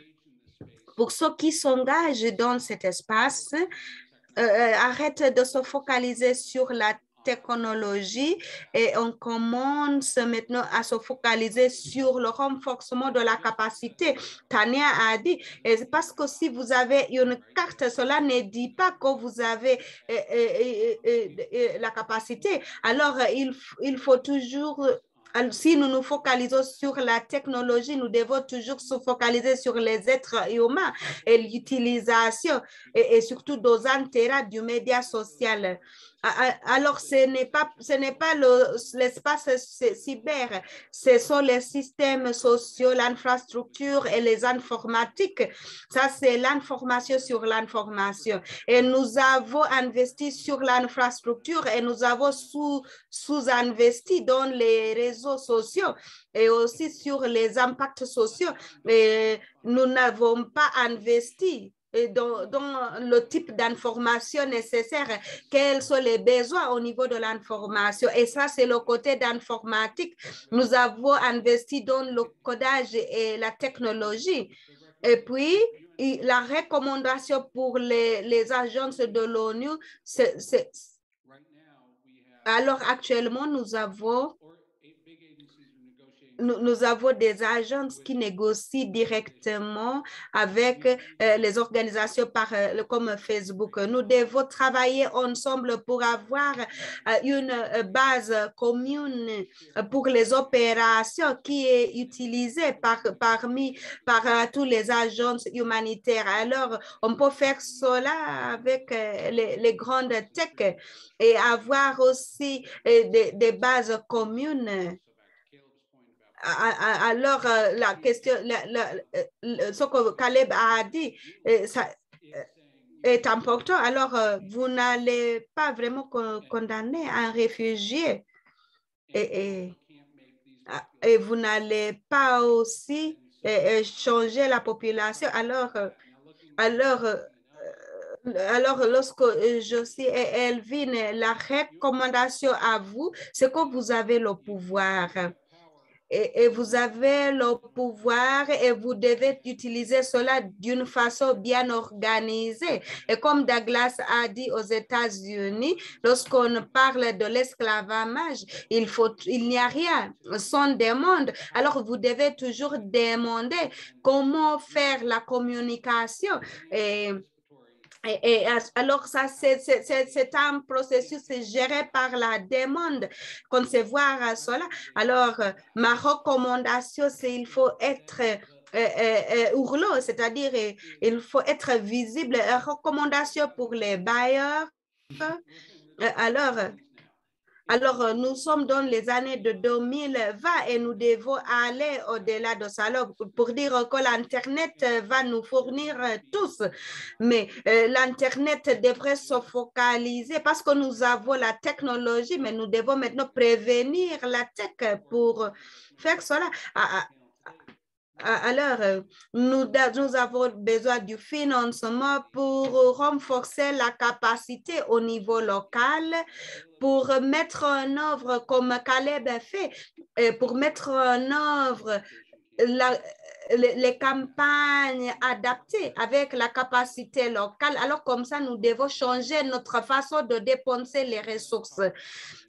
G: ceux qui s'engagent dans cet espace, arrête de se focaliser sur la technologie et on commence maintenant à se focaliser sur le renforcement de la capacité. Tania a dit, parce que si vous avez une carte, cela ne dit pas que vous avez la capacité. Alors, il faut toujours... Si nous nous focalisons sur la technologie, nous devons toujours se focaliser sur les êtres humains et l'utilisation et surtout des intérêts du média social. Alors, ce n'est pas l'espace cyber, ce sont les systèmes sociaux, l'infrastructure et les informatiques. Ça, c'est l'information sur l'information. Et nous avons investi sur l'infrastructure et nous avons sous-investi dans les réseaux sociaux et aussi sur les impacts sociaux. Et nous n'avons pas investi dans le type d'information nécessaire, quels sont les besoins au niveau de l'information. Et ça, c'est le côté d'informatique. Nous avons investi dans le codage et la technologie. Et puis, la recommandation pour les agences de l'ONU, alors actuellement, nous avons des agences qui négocient directement avec les organisations comme Facebook. Nous devons travailler ensemble pour avoir une base commune pour les opérations qui est utilisée par tous les agences humanitaires. Alors, on peut faire cela avec les grandes tech et avoir aussi des bases communes. Alors, la question, ce que Caleb a dit, ça est important. Alors, vous n'allez pas vraiment condamner un réfugié et vous n'allez pas aussi changer la population. Alors, lorsque Josie et Elvin, la recommandation à vous, c'est que vous avez le pouvoir. Et vous avez le pouvoir et vous devez utiliser cela d'une façon bien organisée. Et comme Douglas a dit aux États-Unis, lorsqu'on parle de l'esclavage, il n'y a rien sans demande. Alors, vous devez toujours demander comment faire la communication. Et alors, ça, c'est un processus géré par la demande, concevoir cela. Alors, ma recommandation, c'est il faut être ourlo, c'est-à-dire il faut être visible. Recommandation pour les bailleurs. Alors, nous sommes dans les années de 2020 et nous devons aller au-delà de ça pour dire que l'Internet va nous fournir tous. Mais l'Internet devrait se focaliser parce que nous avons la technologie, mais nous devons maintenant prévenir la tech pour faire cela. Alors, nous avons besoin du financement pour renforcer la capacité au niveau local, pour mettre en œuvre, comme Caleb a fait, pour mettre en œuvre les campagnes adaptées avec la capacité locale. Alors, comme ça, nous devons changer notre façon de dépenser les ressources.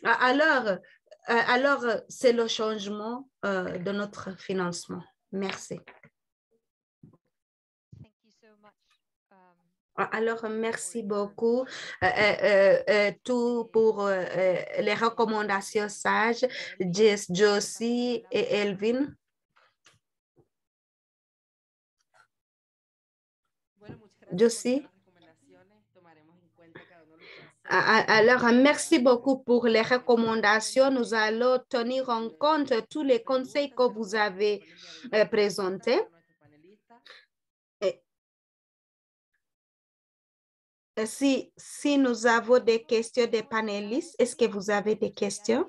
G: Alors c'est le changement de notre financement. Merci. Alors, merci beaucoup tout pour les recommandations sages, Jess, Josie et Elvin. Josie? Alors, merci beaucoup pour les recommandations. Nous allons tenir en compte tous les conseils que vous avez présentés. Si nous avons des questions des panélistes, est-ce que vous avez des questions?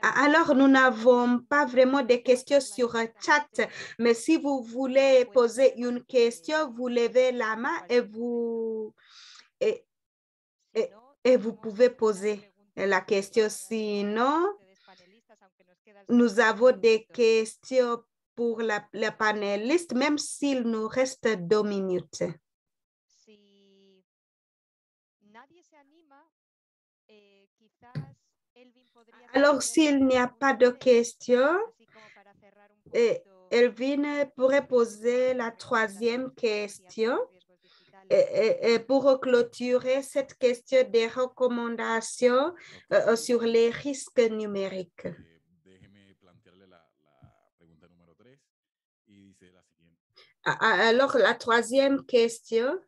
G: Alors, nous n'avons pas vraiment des questions sur un chat, mais si vous voulez poser une question, vous levez la main et vous pouvez poser la question. Sinon, nous avons des questions pour les panélistes, même s'il nous reste 2 minutes. Alors, s'il n'y a pas de questions, Elvin pourrait poser la 3e question. Et pour clôturer cette question des recommandations sur les risques numériques. Alors, la 3e question.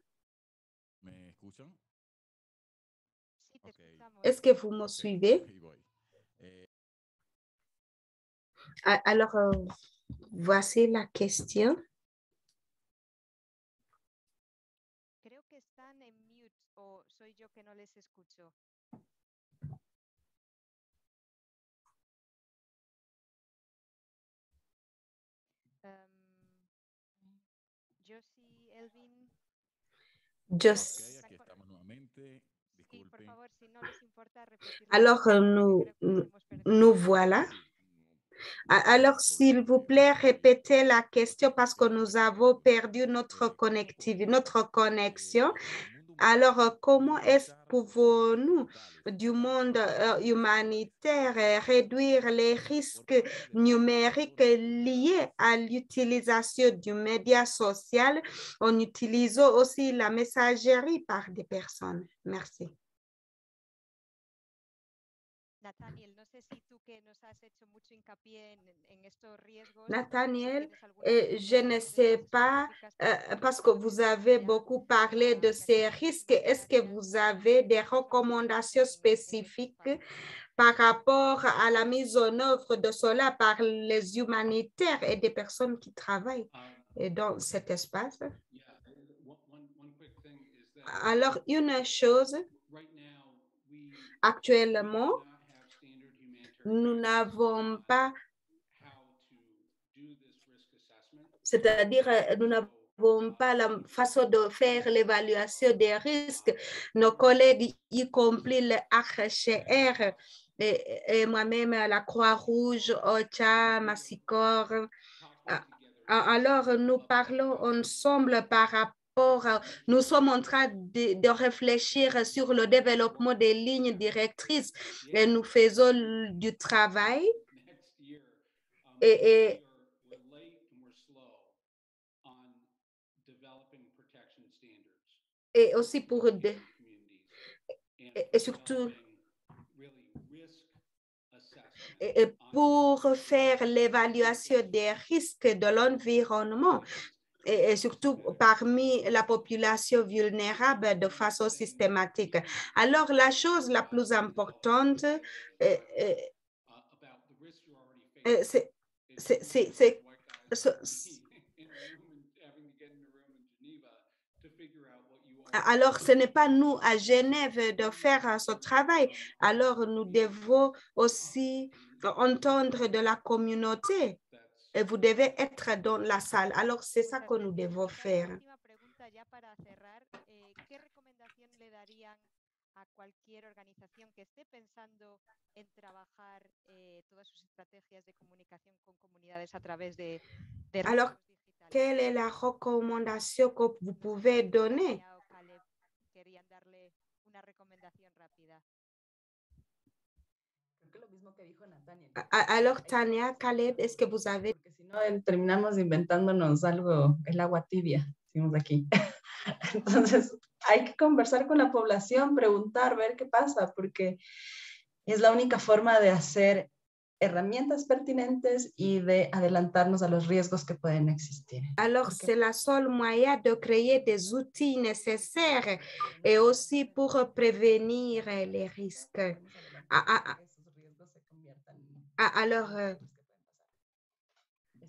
G: Est-ce que vous me suivez? Alors, voici la question.
B: Creo que están en mute o soy yo que no les escucho. Josie, Elvin.
G: Josie. Alors, nous voilà. Alors, s'il vous plaît, répétez la question parce que nous avons perdu notre connexion. Alors, comment est-ce que pouvons-nous, du monde humanitaire, réduire les risques numériques liés à l'utilisation du média social en utilisant aussi la messagerie par des personnes? Merci.
B: Nathaniel, no sé si tú que nos has hecho mucho hincapié en estos riesgos.
G: Nathaniel, je ne sais pas, parce que vous avez beaucoup parlé de ces risques, est-ce que vous avez des recommandations spécifiques par rapport à la mise en œuvre de cela par les humanitaires et des personnes qui travaillent dans cet espace? Alors, une chose, actuellement, nous n'avons pas, c'est-à-dire nous n'avons pas la façon de faire l'évaluation des risques. Nos collègues, y compris le HCR et moi-même, la Croix-Rouge, OCHA, Massicor. Alors, nous parlons ensemble par rapport, nous sommes en train de réfléchir sur le développement des lignes directrices et nous faisons du travail. Et aussi pour et surtout pour faire l'évaluation des risques de l'environnement et surtout parmi la population vulnérable de façon systématique. Alors, la chose la plus importante, c'est alors, ce n'est pas nous à Genève de faire ce travail. Alors, nous devons aussi entendre de la communauté et vous devez être dans la salle. Alors, c'est ça que nous devons faire.
B: A cualquier organización que esté pensando en trabajar todas sus estrategias de comunicación con comunidades a través de
G: Alors, quelle est la recommandation que vous pouvez donner?
B: Querían darle una recomendación rápida.
F: Lo mismo que dijo Nathaniel.
G: Alors, Tania, Caleb, est-ce que vous avez...
F: Porque si no, terminamos inventándonos algo, el agua tibia, decimos aquí. Entonces, hay que conversar con la población, preguntar, ver qué pasa, porque es la única forma de hacer herramientas pertinentes y de adelantarnos a los riesgos que pueden existir.
G: Alors, c'est la seule moyen de créer des outils nécessaires et aussi pour prévenir les risques. Alors,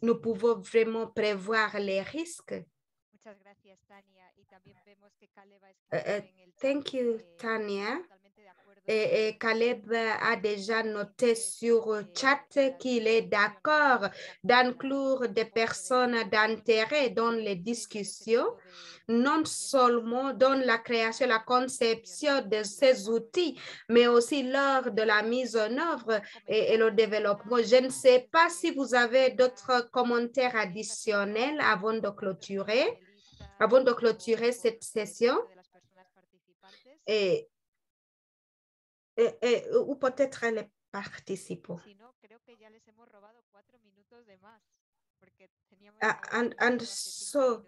G: nous pouvons vraiment prévoir les risques. Thank you, Tania. Et Caleb a déjà noté sur le chat qu'il est d'accord d'inclure des personnes d'intérêt dans les discussions, non seulement dans la création, la conception de ces outils, mais aussi lors de la mise en œuvre et le développement. Je ne sais pas si vous avez d'autres commentaires additionnels avant de clôturer cette session. Ou peut-être les participants. And so,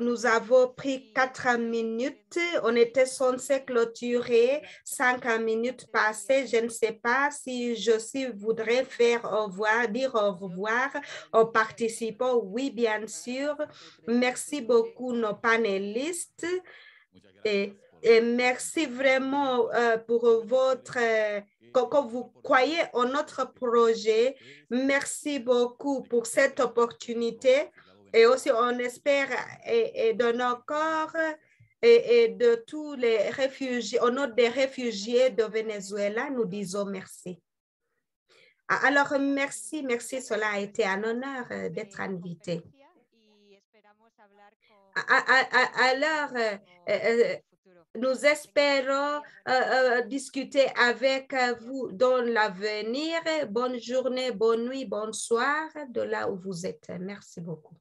G: nous avons pris 4 minutes. On était censé clôturer 5 minutes passées. Je ne sais pas si Josie voudrait dire au revoir aux participants. Oui, bien sûr. Merci beaucoup nos panélistes. Et merci vraiment pour votre, quand vous croyez en notre projet. Merci beaucoup pour cette opportunité. Et aussi, on espère, et de nos corps et de tous les réfugiés, au nom des réfugiés de Venezuela, nous disons merci. Alors, merci, cela a été un honneur d'être invité. Alors, nous espérons discuter avec vous dans l'avenir. Bonne journée, bonne nuit, bonsoir de là où vous êtes. Merci beaucoup.